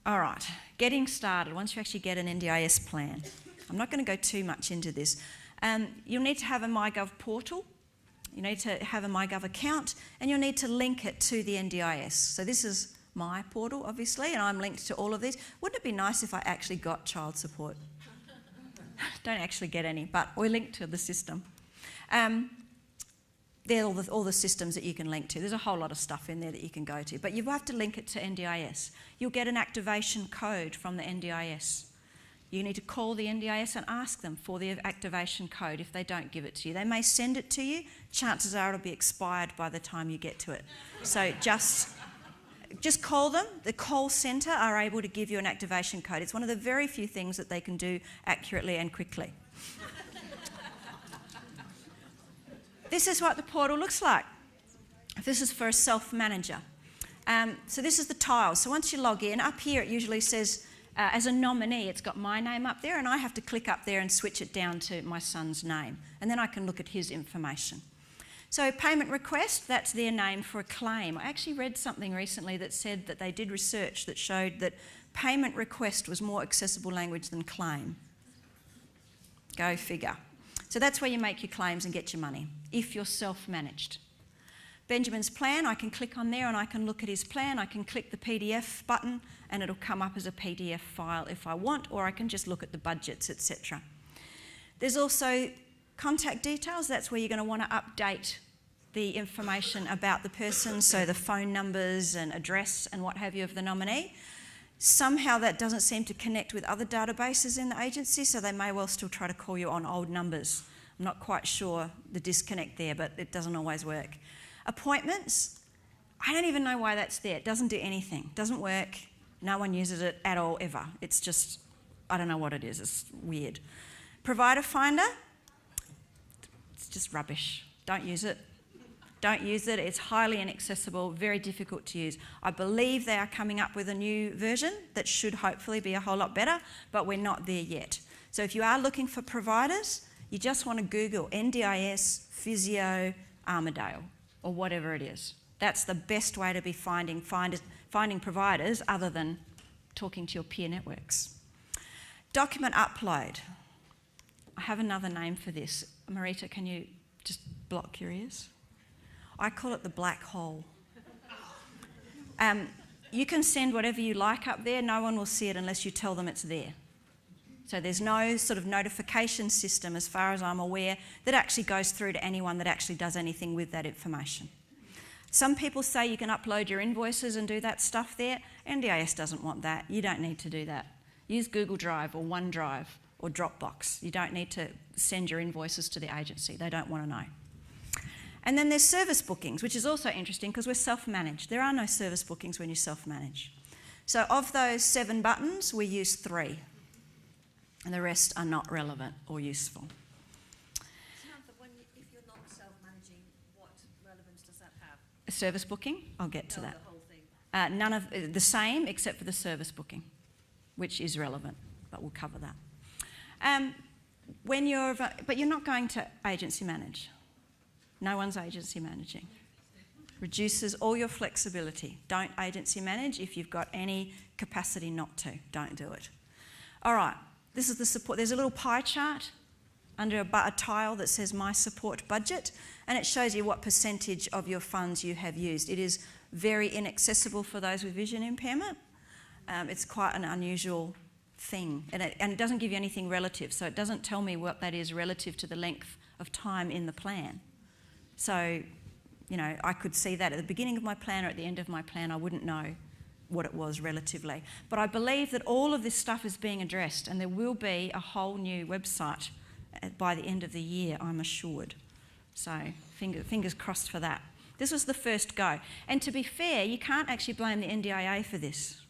All right, getting started. Once you actually get an NDIS plan, I'm not going to go too much into this. You'll need to have a MyGov portal. You need to have a MyGov account and you'll need to link it to the NDIS. So this is my portal, obviously, and I'm linked to all of these. Wouldn't it be nice if I actually got child support? Don't actually get any, but we're linked to the system. They're all the systems that you can link to. There's a whole lot of stuff in there that you can go to, but you have to link it to NDIS. You'll get an activation code from the NDIS You need to call the NDIS and ask them for the activation code if they don't give it to you. They may send it to you. Chances are it'll be expired by the time you get to it. So just call them. The call centre are able to give you an activation code. It's one of the very few things that they can do accurately and quickly. This is what the portal looks like. This is for a self-manager. So this is the tile. So once you log in, up here it usually says, as a nominee, it's got my name up there, and I have to click up there and switch it down to my son's name. And then I can look at his information. So payment request, that's their name for a claim. I actually read something recently that said that they did research that showed that payment request was more accessible language than claim. Go figure. So that's where you make your claims and get your money, if you're self-managed. Benjamin's plan, I can click on there and I can look at his plan. I can click the PDF button and it'll come up as a PDF file if I want, or I can just look at the budgets, etc. There's also contact details. That's where you're going to want to update the information about the person, so the phone numbers and address and what have you of the nominee. Somehow that doesn't seem to connect with other databases in the agency, so they may well still try to call you on old numbers. I'm not quite sure the disconnect there, but it doesn't always work. Appointments, I don't even know why that's there. It doesn't do anything. Doesn't work. No one uses it at all, ever. It's just, I don't know what it is. It's weird. Provider finder, it's just rubbish. Don't use it. Don't use it. It's highly inaccessible, very difficult to use. I believe they are coming up with a new version that should hopefully be a whole lot better, but we're not there yet. So if you are looking for providers, you just want to Google NDIS, Physio, Armidale, or whatever it is. That's the best way to be finding providers other than talking to your peer networks. Document upload. I have another name for this. Marita, can you just block your ears? I call it the black hole. You can send whatever you like up there. No one will see it unless you tell them it's there. So there's no sort of notification system, as far as I'm aware, that actually goes through to anyone that actually does anything with that information. Some people say you can upload your invoices and do that stuff there. NDIS doesn't want that. You don't need to do that. Use Google Drive or OneDrive or Dropbox. You don't need to send your invoices to the agency. They don't want to know. And then there's service bookings, which is also interesting because we're self-managed. There are no service bookings when you self-manage. So of those 7 buttons, we use 3. And the rest are not relevant or useful. Samantha, if you're not self-managing, what relevance does that have? A service booking? I'll get to that. The whole thing? None of the same except for the service booking, which is relevant, but we'll cover that. But you're not going to agency manage. No one's agency managing. Reduces all your flexibility. Don't agency manage if you've got any capacity not to. Don't do it. All right. This is the support. There's a little pie chart under a tile that says My Support Budget, and it shows you what percentage of your funds you have used. It is very inaccessible for those with vision impairment. It's quite an unusual thing, and it doesn't give you anything relative, so it doesn't tell me what that is relative to the length of time in the plan. So, you know, I could see that at the beginning of my plan or at the end of my plan. I wouldn't know what it was relatively. But I believe that all of this stuff is being addressed, and there will be a whole new website by the end of the year, I'm assured. So fingers crossed for that. This was the first go. And to be fair, you can't actually blame the NDIA for this,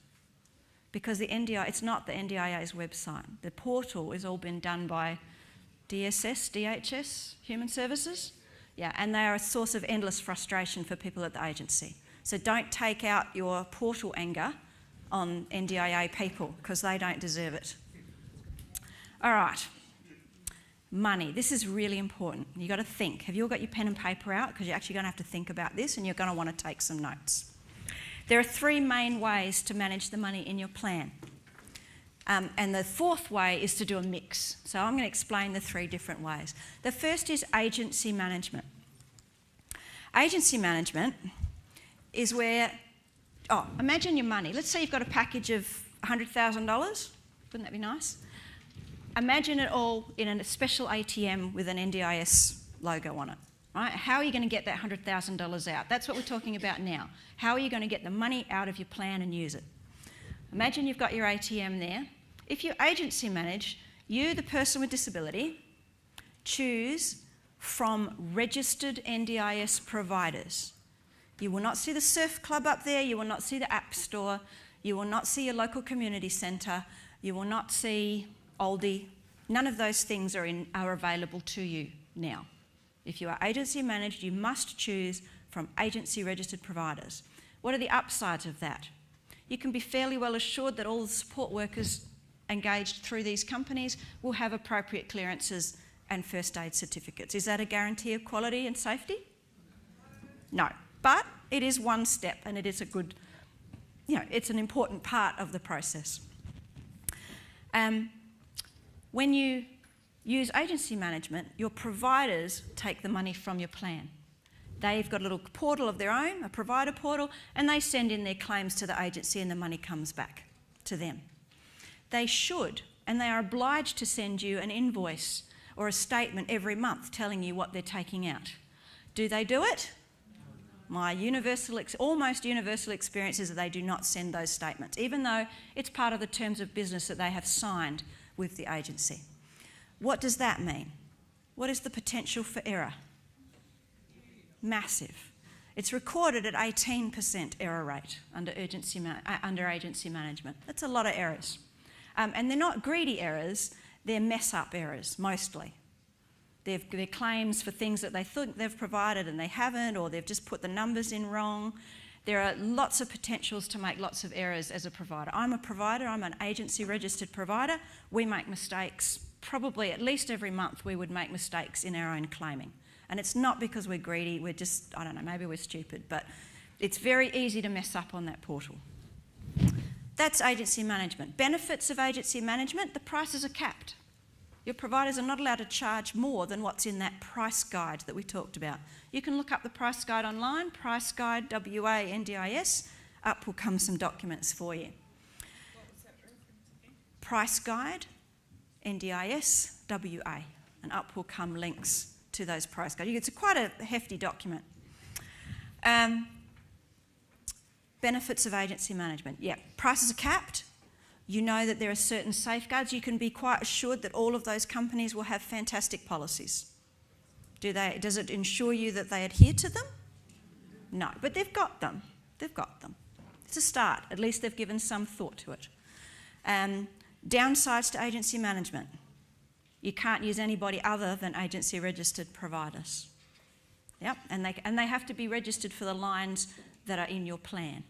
because it's not the NDIA's website. The portal has all been done by DHS, Human Services. Yeah, and they are a source of endless frustration for people at the agency. So don't take out your portal anger on NDIA people, because they don't deserve it. All right. Money. This is really important. You've got to think. Have you all got your pen and paper out? Because you're actually going to have to think about this, and you're going to want to take some notes. There are 3 main ways to manage the money in your plan. And the 4th way is to do a mix. So I'm going to explain the 3 different ways. The first is agency management. Agency management is where, imagine your money. Let's say you've got a package of $100,000. Wouldn't that be nice? Imagine it all in a special ATM with an NDIS logo on it. Right? How are you going to get that $100,000 out? That's what we're talking about now. How are you going to get the money out of your plan and use it? Imagine you've got your ATM there. if you agency manage, you, the person with disability, choose from registered NDIS providers. You will not see the surf club up there, you will not see the app store, you will not see your local community centre, you will not see Aldi. None of those things are available to you now. If you are agency managed, you must choose from agency registered providers. What are the upsides of that? You can be fairly well assured that all the support workers engaged through these companies will have appropriate clearances and first aid certificates. Is that a guarantee of quality and safety? No, but it is one step and it is a good, it's an important part of the process. When you use agency management, your providers take the money from your plan. They've got a little portal of their own, a provider portal, and they send in their claims to the agency and the money comes back to them. They should, and they are obliged to send you an invoice or a statement every month telling you what they're taking out. Do they do it? My almost universal experience is that they do not send those statements, even though it's part of the terms of business that they have signed with the agency. What does that mean? What is the potential for error? Massive. It's recorded at 18% error rate under agency management. That's a lot of errors. And they're not greedy errors, they're mess-up errors, mostly. They're claims for things that they think they've provided and they haven't, or they've just put the numbers in wrong. There are lots of potentials to make lots of errors as a provider. I'm a provider, I'm an agency-registered provider. We make mistakes. Probably at least every month we would make mistakes in our own claiming. And it's not because we're greedy, we're just, I don't know, maybe we're stupid, but it's very easy to mess up on that portal. That's agency management. Benefits of agency management, the prices are capped. Your providers are not allowed to charge more than what's in that price guide that we talked about. You can look up the price guide online, price guide WA NDIS, up will come some documents for you. What was that reference again? Price guide NDIS WA, and up will come links to those price guides. It's quite a hefty document. Benefits of agency management. Yeah, prices are capped. You know that there are certain safeguards. You can be quite assured that all of those companies will have fantastic policies. Does it ensure you that they adhere to them? No, but they've got them. They've got them. It's a start. At least they've given some thought to it. Downsides to agency management. You can't use anybody other than agency registered providers. Yep, and they have to be registered for the lines that are in your plan.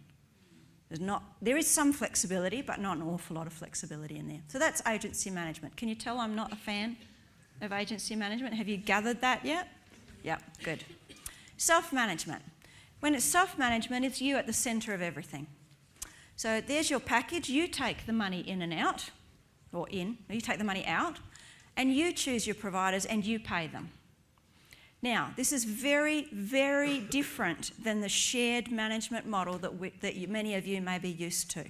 There is some flexibility, but not an awful lot of flexibility in there. So that's agency management. Can you tell I'm not a fan of agency management? Have you gathered that yet? Yep, good. Self-management. When it's self-management, it's you at the centre of everything. So there's your package. You take the money in and out, you take the money out, and you choose your providers and you pay them. Now, this is very, very different than the shared management model that many of you may be used to.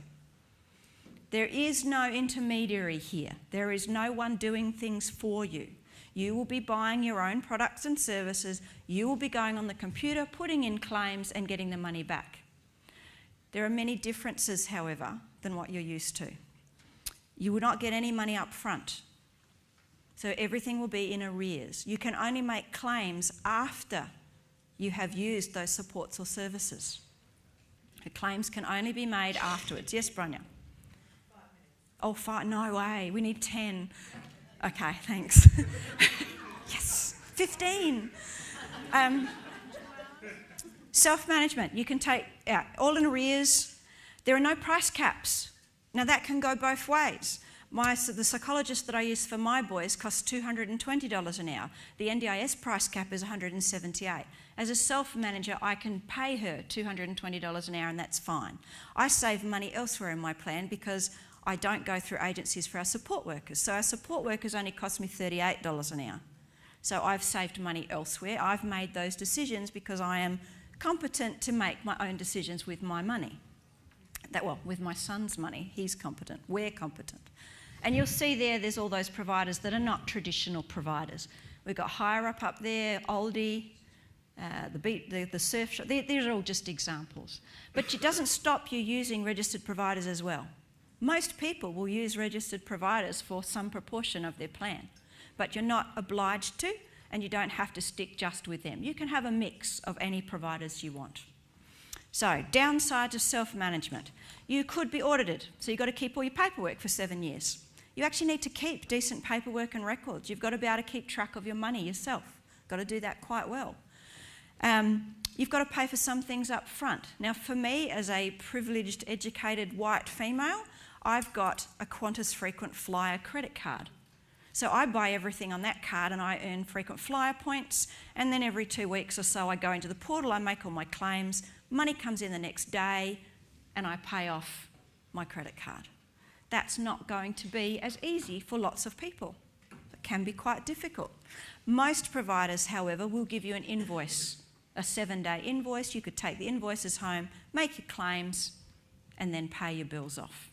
There is no intermediary here. There is no one doing things for you. You will be buying your own products and services. You will be going on the computer, putting in claims and getting the money back. There are many differences, however, than what you're used to. You will not get any money up front. So everything will be in arrears. You can only make claims after you have used those supports or services. The claims can only be made afterwards. Yes, Bronya? 5 minutes. Oh, no way. We need 10. Okay, thanks. Yes, 15. Self-management. You can take out all in arrears. There are no price caps. Now, that can go both ways. The psychologist that I use for my boys costs $220 an hour. The NDIS price cap is $178. As a self-manager, I can pay her $220 an hour and that's fine. I save money elsewhere in my plan because I don't go through agencies for our support workers. So our support workers only cost me $38 an hour. So I've saved money elsewhere. I've made those decisions because I am competent to make my own decisions with my money. With my son's money, he's competent. We're competent. And you'll see there's all those providers that are not traditional providers. We've got Higher up there, Aldi, the surf shop. These are all just examples. But it doesn't stop you using registered providers as well. Most people will use registered providers for some proportion of their plan, but you're not obliged to, and you don't have to stick just with them. You can have a mix of any providers you want. So, downsides of self-management. You could be audited, so you've got to keep all your paperwork for 7 years. You actually need to keep decent paperwork and records. You've got to be able to keep track of your money yourself. Got to do that quite well. You've got to pay for some things up front. Now, for me, as a privileged, educated white female, I've got a Qantas frequent flyer credit card. So I buy everything on that card and I earn frequent flyer points, and then every 2 weeks or so I go into the portal, I make all my claims, money comes in the next day, and I pay off my credit card. That's not going to be as easy for lots of people. It can be quite difficult. Most providers, however, will give you an invoice, a 7-day invoice. You could take the invoices home, make your claims, and then pay your bills off.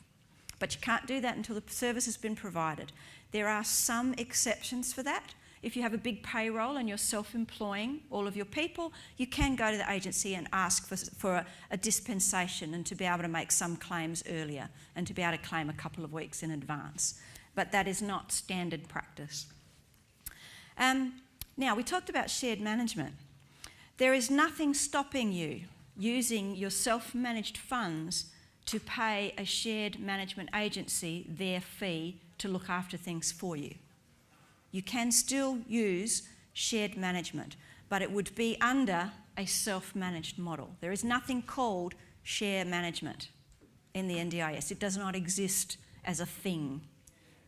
But you can't do that until the service has been provided. There are some exceptions for that. If you have a big payroll and you're self-employing all of your people, you can go to the agency and ask for a dispensation and to be able to make some claims earlier and to be able to claim a couple of weeks in advance. But that is not standard practice. Now, we talked about shared management. There is nothing stopping you using your self-managed funds to pay a shared management agency their fee to look after things for you. You can still use shared management, but it would be under a self-managed model. There is nothing called share management in the NDIS. It does not exist as a thing.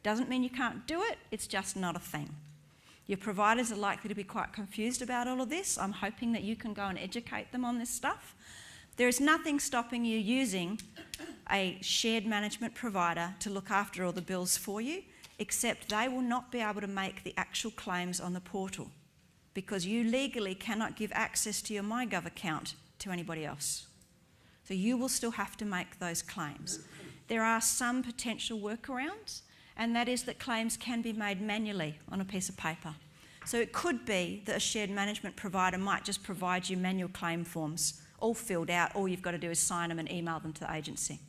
Doesn't mean you can't do it, it's just not a thing. Your providers are likely to be quite confused about all of this. I'm hoping that you can go and educate them on this stuff. There is nothing stopping you using a shared management provider to look after all the bills for you, except they will not be able to make the actual claims on the portal because you legally cannot give access to your MyGov account to anybody else. So you will still have to make those claims. There are some potential workarounds, and that is that claims can be made manually on a piece of paper. So it could be that a shared management provider might just provide you manual claim forms, all filled out. All you've got to do is sign them and email them to the agency.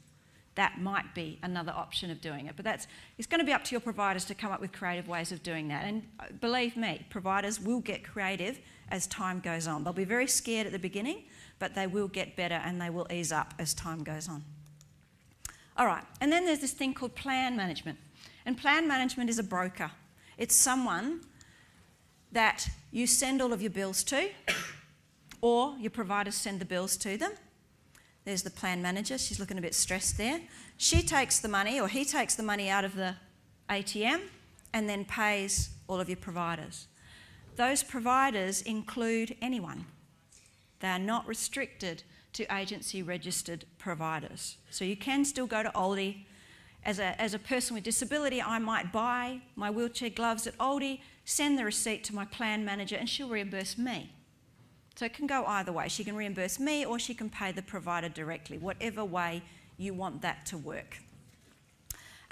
That might be another option of doing it. But it's going to be up to your providers to come up with creative ways of doing that. And believe me, providers will get creative as time goes on. They'll be very scared at the beginning, but they will get better and they will ease up as time goes on. All right, and then there's this thing called plan management. And plan management is a broker. It's someone that you send all of your bills to, or your providers send the bills to them. There's the plan manager. She's looking a bit stressed there. She takes the money, or he takes the money out of the ATM and then pays all of your providers. Those providers include anyone. They are not restricted to agency-registered providers. So you can still go to Aldi. As a person with disability, I might buy my wheelchair gloves at Aldi, send the receipt to my plan manager, and she'll reimburse me. So it can go either way. She can reimburse me or she can pay the provider directly, whatever way you want that to work.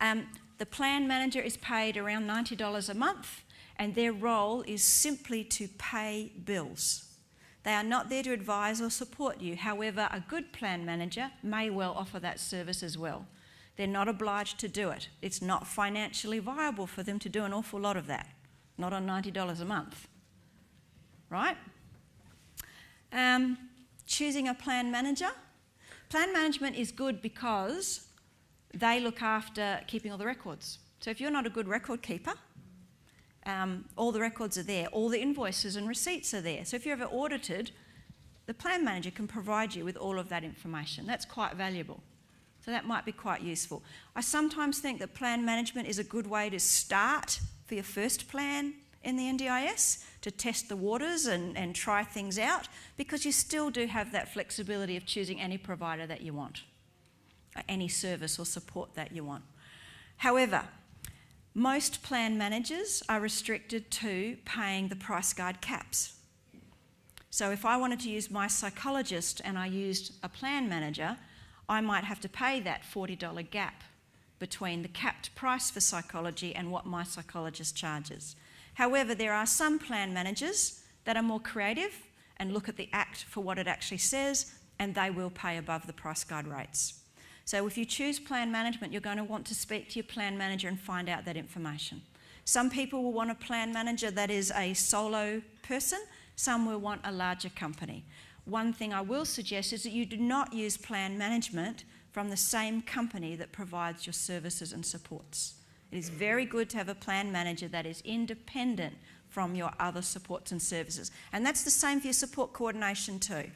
The plan manager is paid around $90 a month, and their role is simply to pay bills. They are not there to advise or support you. However, a good plan manager may well offer that service as well. They're not obliged to do it. It's not financially viable for them to do an awful lot of that, not on $90 a month, right? Choosing a plan manager. Plan management is good because they look after keeping all the records. So if you're not a good record keeper, all the records are there, all the invoices and receipts are there. So if you're ever audited, the plan manager can provide you with all of that information. That's quite valuable. So that might be quite useful. I sometimes think that plan management is a good way to start for your first plan in the NDIS, to test the waters and try things out, because you still do have that flexibility of choosing any provider that you want, or any service or support that you want. However, most plan managers are restricted to paying the price guide caps. So if I wanted to use my psychologist and I used a plan manager, I might have to pay that $40 gap between the capped price for psychology and what my psychologist charges. However, there are some plan managers that are more creative and look at the Act for what it actually says, and they will pay above the price guide rates. So if you choose plan management, you're going to want to speak to your plan manager and find out that information. Some people will want a plan manager that is a solo person. Some will want a larger company. One thing I will suggest is that you do not use plan management from the same company that provides your services and supports. It is very good to have a plan manager that is independent from your other supports and services. And that's the same for your support coordination too.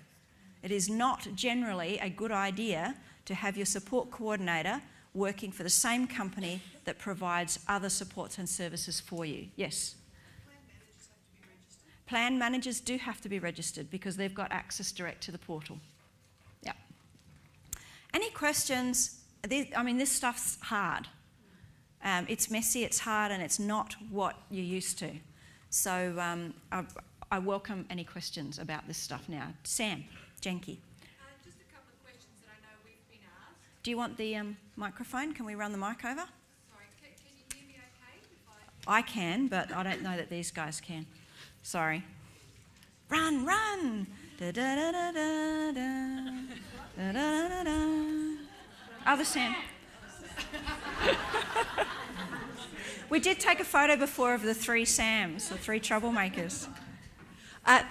It is not generally a good idea to have your support coordinator working for the same company that provides other supports and services for you. Yes? Plan managers do have to be registered because they've got access direct to the portal. Yeah. Any questions? I mean, this stuff's hard. It's messy, it's hard, and it's not what you're used to. So I welcome any questions about this stuff now. Sam, Jenke. Just a couple of questions that I know we've been asked. Do you want the microphone? Can we run the mic over? Sorry, can you hear me okay? I can, but I don't know that these guys can. Sorry. Run, run! Da da da da da da da da da da. Other Sam. We did take a photo before of the three Sams, the three troublemakers.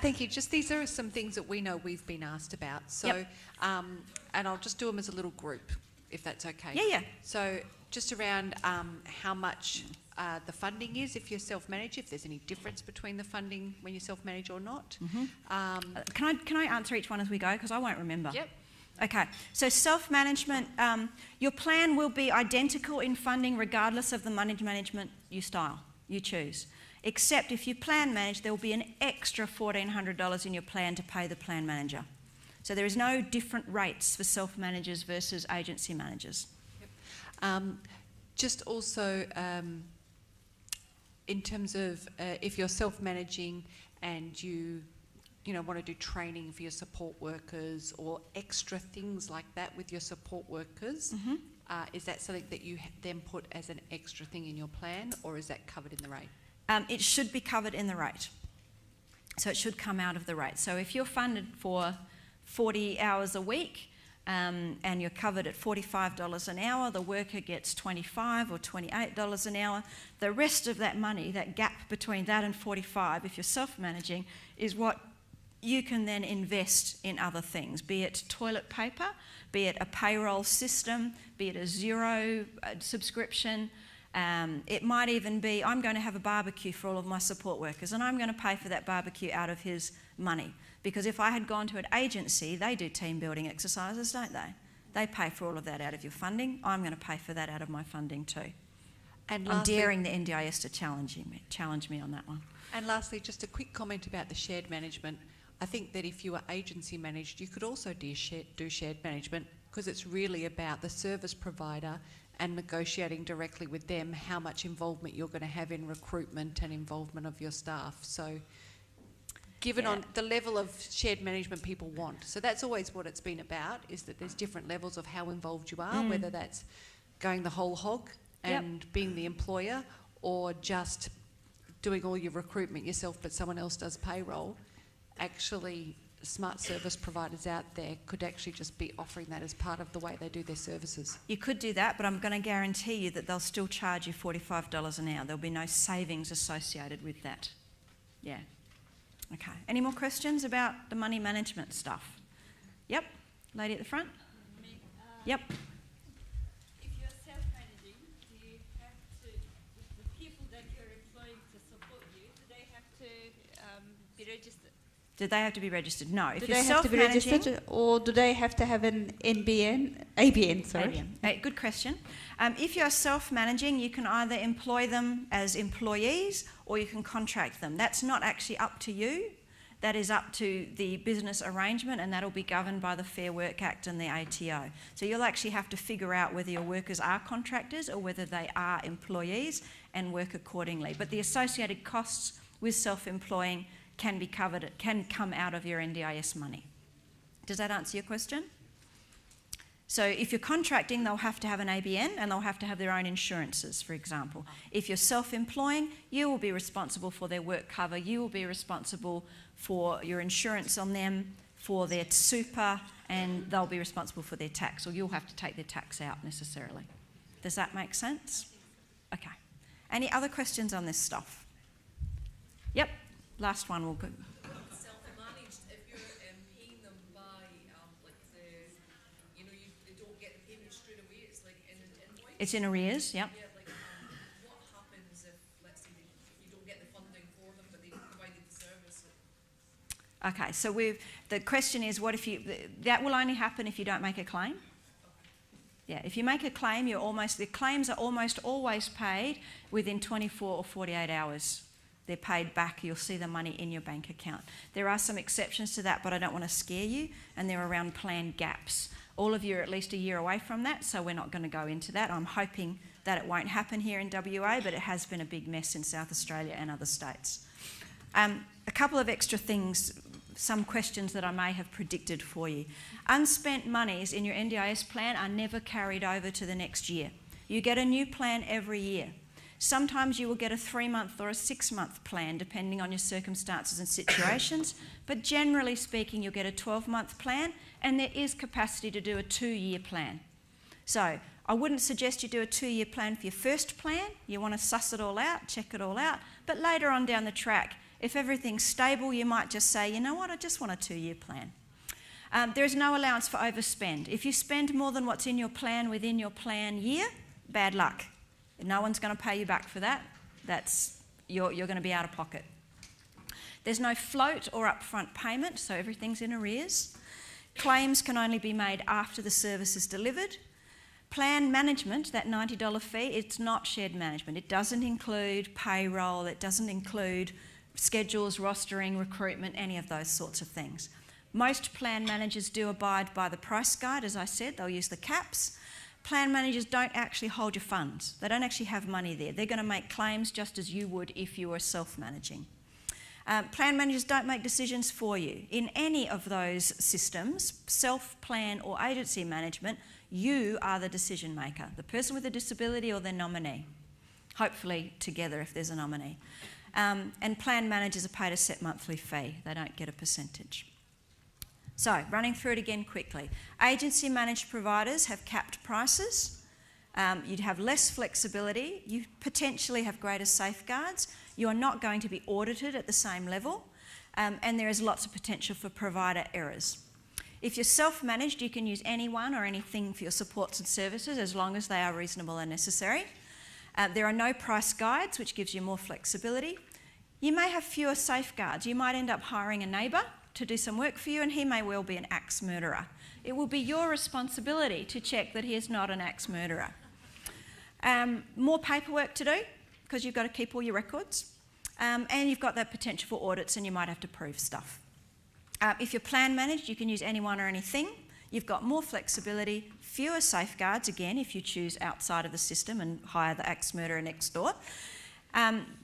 Thank you. Just these are some things that we know we've been asked about. So, Yep. and I'll just do them as a little group, if that's okay. Yeah, yeah. So just around how much the funding is if you're self-managed, if there's any difference between the funding when you self-manage or not. Can I answer each one as we go? Because I won't remember. Yep. Okay, so self-management, your plan will be identical in funding regardless of the money management you choose. Except if you plan manage, there will be an extra $1,400 in your plan to pay the plan manager. So there is no different rates for self-managers versus agency managers. Yep. Just also in terms of if you're self-managing and you want to do training for your support workers or extra things like that with your support workers, is that something that you then put as an extra thing in your plan, or is that covered in the rate? It should be covered in the rate. So it should come out of the rate. So if you're funded for 40 hours a week and you're covered at $45 an hour, the worker gets $25 or $28 an hour. The rest of that money, that gap between that and 45, if you're self-managing, is what you can then invest in other things, be it toilet paper, be it a payroll system, be it a Xero subscription. It might even be, I'm going to have a barbecue for all of my support workers and I'm going to pay for that barbecue out of his money. Because if I had gone to an agency, they do team building exercises, don't they? They pay for all of that out of your funding. I'm going to pay for that out of my funding too. And lastly, I'm daring the NDIS to challenge me on that one. And lastly, just a quick comment about the shared management. I think that if you are agency managed, you could also do shared management, because it's really about the service provider and negotiating directly with them how much involvement you're going to have in recruitment and involvement of your staff. So given on the level of shared management people want. So that's always what it's been about, is that there's different levels of how involved you are, whether that's going the whole hog and being the employer, or just doing all your recruitment yourself but someone else does payroll. Actually, smart service providers out there could actually just be offering that as part of the way they do their services. You could do that, but I'm going to guarantee you that they'll still charge you $45 an hour. There'll be no savings associated with that. Yeah. Okay. Any more questions about the money management stuff? Yep. Lady at the front. Yep. If you're self-managing, do you have to, the people that you're employing to support you, do they have to be registered? Do they have to be registered? No. If do you're they have to be self-managing, registered, or do they have to have an ABN, sorry. ABN. Good question. If you're self-managing, you can either employ them as employees or you can contract them. That's not actually up to you. That is up to the business arrangement, and that'll be governed by the Fair Work Act and the ATO. So you'll actually have to figure out whether your workers are contractors or whether they are employees and work accordingly. But the associated costs with self-employing can be covered, it can come out of your NDIS money. Does that answer your question? So if you're contracting, they'll have to have an ABN and they'll have to have their own insurances, for example. If you're self-employing, you will be responsible for their work cover, you will be responsible for your insurance on them, for their super, and they'll be responsible for their tax, or you'll have to take their tax out necessarily. Does that make sense? Okay. Any other questions on this stuff? Yep, last one will go. Self-managed, if you're paying them by, you don't get the payment straight away, it's like in an invoice? It's in arrears, yep. Yeah, what happens if, let's say, you don't get the funding for them, but they provided the service? Okay, so the question is, what if that will only happen if you don't make a claim? Yeah, if you make a claim, the claims are almost always paid within 24 or 48 hours. They're paid back, you'll see the money in your bank account. There are some exceptions to that, but I don't want to scare you, and they're around plan gaps. All of you are at least a year away from that, so we're not going to go into that. I'm hoping that it won't happen here in WA, but it has been a big mess in South Australia and other states. A couple of extra things, some questions that I may have predicted for you. Unspent monies in your NDIS plan are never carried over to the next year. You get a new plan every year. Sometimes you will get a 3-month or a 6-month plan, depending on your circumstances and situations, but generally speaking, you'll get a 12-month plan, and there is capacity to do a 2-year plan. So I wouldn't suggest you do a 2-year plan for your first plan. You want to suss it all out, check it all out, but later on down the track, if everything's stable, you might just say, you know what, I just want a 2-year plan. There is no allowance for overspend. If you spend more than what's in your plan within your plan year, bad luck. No one's going to pay you back for that. You're going to be out of pocket. There's no float or upfront payment, so everything's in arrears. Claims can only be made after the service is delivered. Plan management, that $90 fee, it's not shared management. It doesn't include payroll, it doesn't include schedules, rostering, recruitment, any of those sorts of things. Most plan managers do abide by the price guide, as I said, they'll use the caps. Plan managers don't actually hold your funds. They don't actually have money there. They're going to make claims just as you would if you were self-managing. Plan managers don't make decisions for you. In any of those systems, self-plan or agency management, you are the decision maker, the person with a disability or their nominee, hopefully together if there's a nominee. And plan managers are paid a set monthly fee. They don't get a percentage. So, running through it again quickly. Agency managed providers have capped prices. You'd have less flexibility. You potentially have greater safeguards. You are not going to be audited at the same level. And there is lots of potential for provider errors. If you're self-managed, you can use anyone or anything for your supports and services as long as they are reasonable and necessary. There are no price guides, which gives you more flexibility. You may have fewer safeguards. You might end up hiring a neighbour to do some work for you, and he may well be an axe murderer. It will be your responsibility to check that he is not an axe murderer. More paperwork to do, because you've got to keep all your records. And you've got that potential for audits, and you might have to prove stuff. If you're plan managed, you can use anyone or anything. You've got more flexibility, fewer safeguards, again, if you choose outside of the system and hire the axe murderer next door.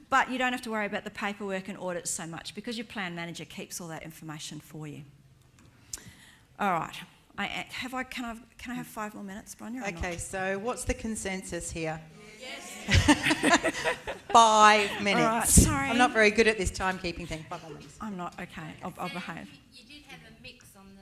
But you don't have to worry about the paperwork and audits so much because your plan manager keeps all that information for you. All right. Can I have 5 more minutes, Bronya? Okay, so what's the consensus here? Yes. 5 minutes. All right, sorry. I'm not very good at this timekeeping thing. 5 minutes. I'm not, okay. I'll behave. You did have a mix on the...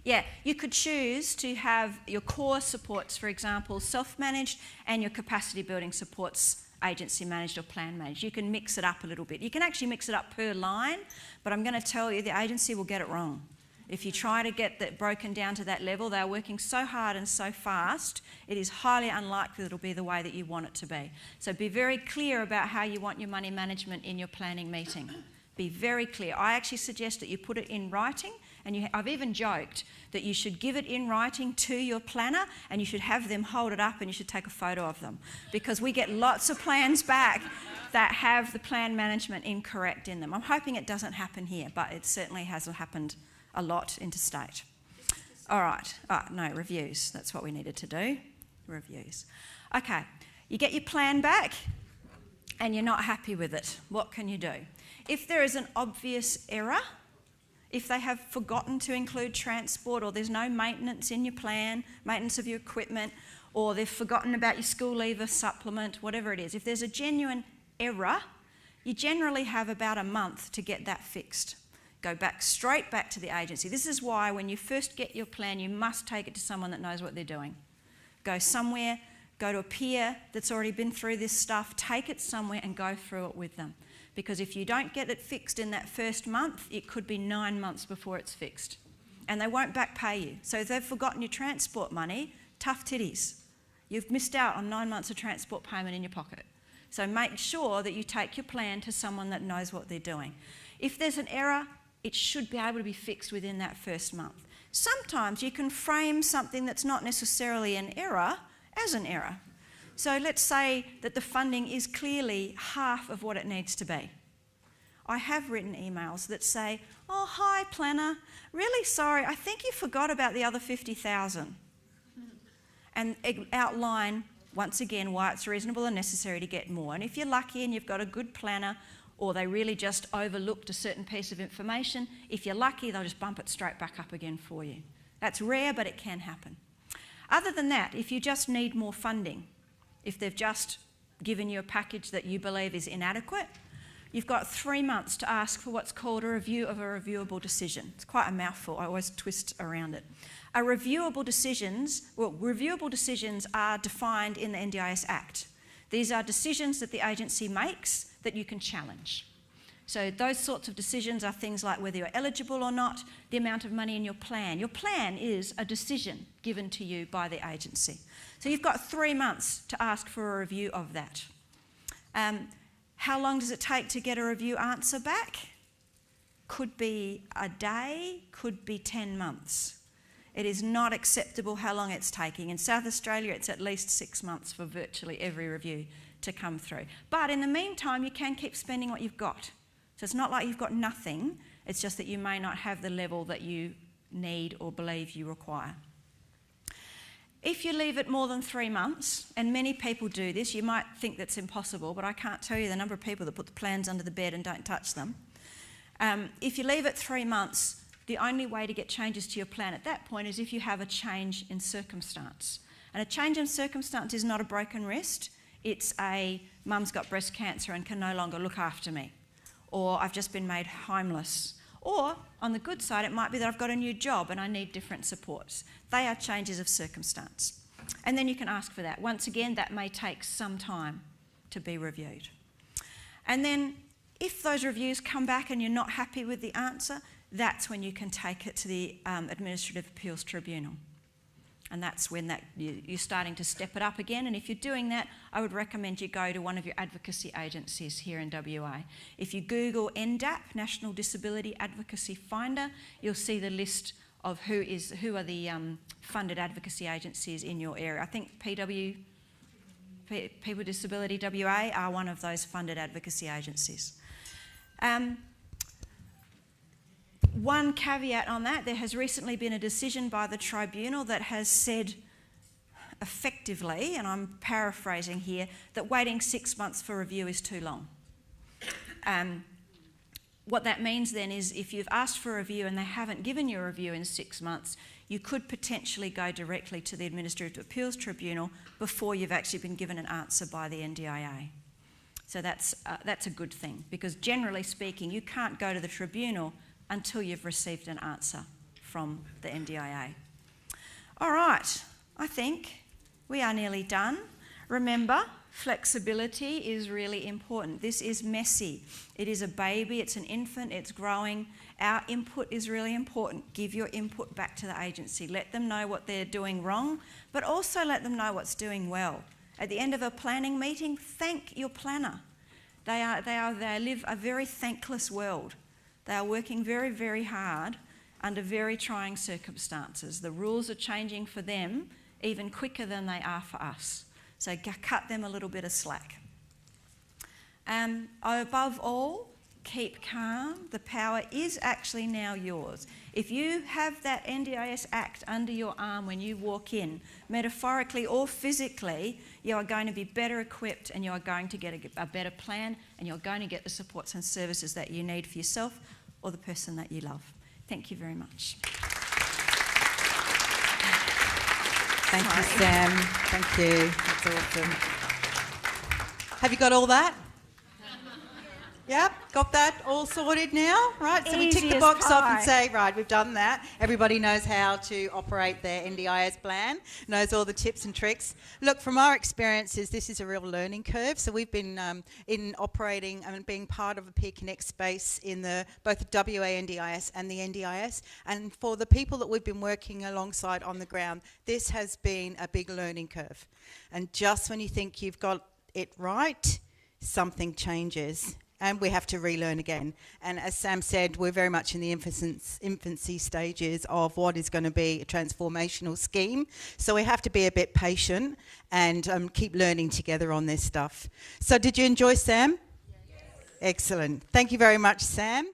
Yeah, you could choose to have your core supports, for example, self-managed, and your capacity building supports agency managed or plan managed. You can mix it up a little bit. You can actually mix it up per line, but I'm going to tell you the agency will get it wrong. If you try to get that broken down to that level, they're working so hard and so fast, it is highly unlikely that it'll be the way that you want it to be. So be very clear about how you want your money management in your planning meeting. Be very clear. I actually suggest that you put it in writing, and I've even joked that you should give it in writing to your planner and you should have them hold it up and you should take a photo of them, because we get lots of plans back that have the plan management incorrect in them. I'm hoping it doesn't happen here, but it certainly has happened a lot interstate. All right. No, reviews. That's what we needed to do. Reviews. Okay. You get your plan back and you're not happy with it. What can you do? If there is an obvious error, if they have forgotten to include transport, or there's no maintenance in your plan, maintenance of your equipment, or they've forgotten about your school leaver supplement, whatever it is, if there's a genuine error, you generally have about a month to get that fixed. Go back, straight back to the agency. This is why when you first get your plan, you must take it to someone that knows what they're doing. Go somewhere, go to a peer that's already been through this stuff, take it somewhere and go through it with them. Because if you don't get it fixed in that first month, it could be 9 months before it's fixed. And they won't back pay you. So if they've forgotten your transport money, tough titties. You've missed out on 9 months of transport payment in your pocket. So make sure that you take your plan to someone that knows what they're doing. If there's an error, it should be able to be fixed within that first month. Sometimes you can frame something that's not necessarily an error as an error. So let's say that the funding is clearly half of what it needs to be. I have written emails that say, "Oh, hi, planner, really sorry, I think you forgot about the other 50,000. And outline, once again, why it's reasonable and necessary to get more. And if you're lucky and you've got a good planner, or they really just overlooked a certain piece of information, if you're lucky, they'll just bump it straight back up again for you. That's rare, but it can happen. Other than that, if you just need more funding, if they've just given you a package that you believe is inadequate, you've got 3 months to ask for what's called a review of a reviewable decision. It's quite a mouthful, I always twist around it. Reviewable decisions are defined in the NDIS Act. These are decisions that the agency makes that you can challenge. So those sorts of decisions are things like whether you're eligible or not, the amount of money in your plan. Your plan is a decision given to you by the agency. So you've got 3 months to ask for a review of that. How long does it take to get a review answer back? Could be a day, could be 10 months. It is not acceptable how long it's taking. In South Australia, it's at least 6 months for virtually every review to come through. But in the meantime, you can keep spending what you've got. So it's not like you've got nothing, it's just that you may not have the level that you need or believe you require. If you leave it more than 3 months, and many people do this, you might think that's impossible, but I can't tell you the number of people that put the plans under the bed and don't touch them. If you leave it 3 months, the only way to get changes to your plan at that point is if you have a change in circumstance. And a change in circumstance is not a broken wrist, it's a mum's got breast cancer and can no longer look after me, or I've just been made homeless, or on the good side it might be that I've got a new job and I need different supports. They are changes of circumstance. And then you can ask for that. Once again, that may take some time to be reviewed. And then if those reviews come back and you're not happy with the answer, that's when you can take it to the Administrative Appeals Tribunal. And that's when you're starting to step it up again. And if you're doing that, I would recommend you go to one of your advocacy agencies here in WA. If you Google NDAP, National Disability Advocacy Finder, you'll see the list of who are the funded advocacy agencies in your area. I think People with Disability WA are one of those funded advocacy agencies. One caveat on that, there has recently been a decision by the tribunal that has said effectively, and I'm paraphrasing here, that waiting 6 months for review is too long. What that means then is if you've asked for a review and they haven't given you a review in 6 months, you could potentially go directly to the Administrative Appeals Tribunal before you've actually been given an answer by the NDIA. So that's a good thing, because generally speaking, you can't go to the tribunal until you've received an answer from the NDIA. All right, I think we are nearly done. Remember, flexibility is really important. This is messy. It is a baby, it's an infant, it's growing. Our input is really important. Give your input back to the agency. Let them know what they're doing wrong, but also let them know what's doing well. At the end of a planning meeting, thank your planner. They live a very thankless world. They are working very, very hard under very trying circumstances. The rules are changing for them even quicker than they are for us. So cut them a little bit of slack. Above all, keep calm. The power is actually now yours. If you have that NDIS Act under your arm when you walk in, metaphorically or physically, you are going to be better equipped and you are going to get a better plan and you're going to get the supports and services that you need for yourself or the person that you love. Thank you very much. Thank you, Sam. Thank you. That's awesome. Have you got all that? Yep, got that all sorted now, right? So we tick Easy the as box off and pie. say, right, we've done that. Everybody knows how to operate their NDIS plan, knows all the tips and tricks. Look, from our experiences, this is a real learning curve. So we've been in operating and being part of a Peer Connect space in both the WA NDIS and the NDIS. And for the people that we've been working alongside on the ground, this has been a big learning curve. And just when you think you've got it right, something changes. And we have to relearn again. And as Sam said, we're very much in the infancy stages of what is going to be a transformational scheme. So we have to be a bit patient and keep learning together on this stuff. So did you enjoy, Sam? Yes. Excellent. Thank you very much, Sam.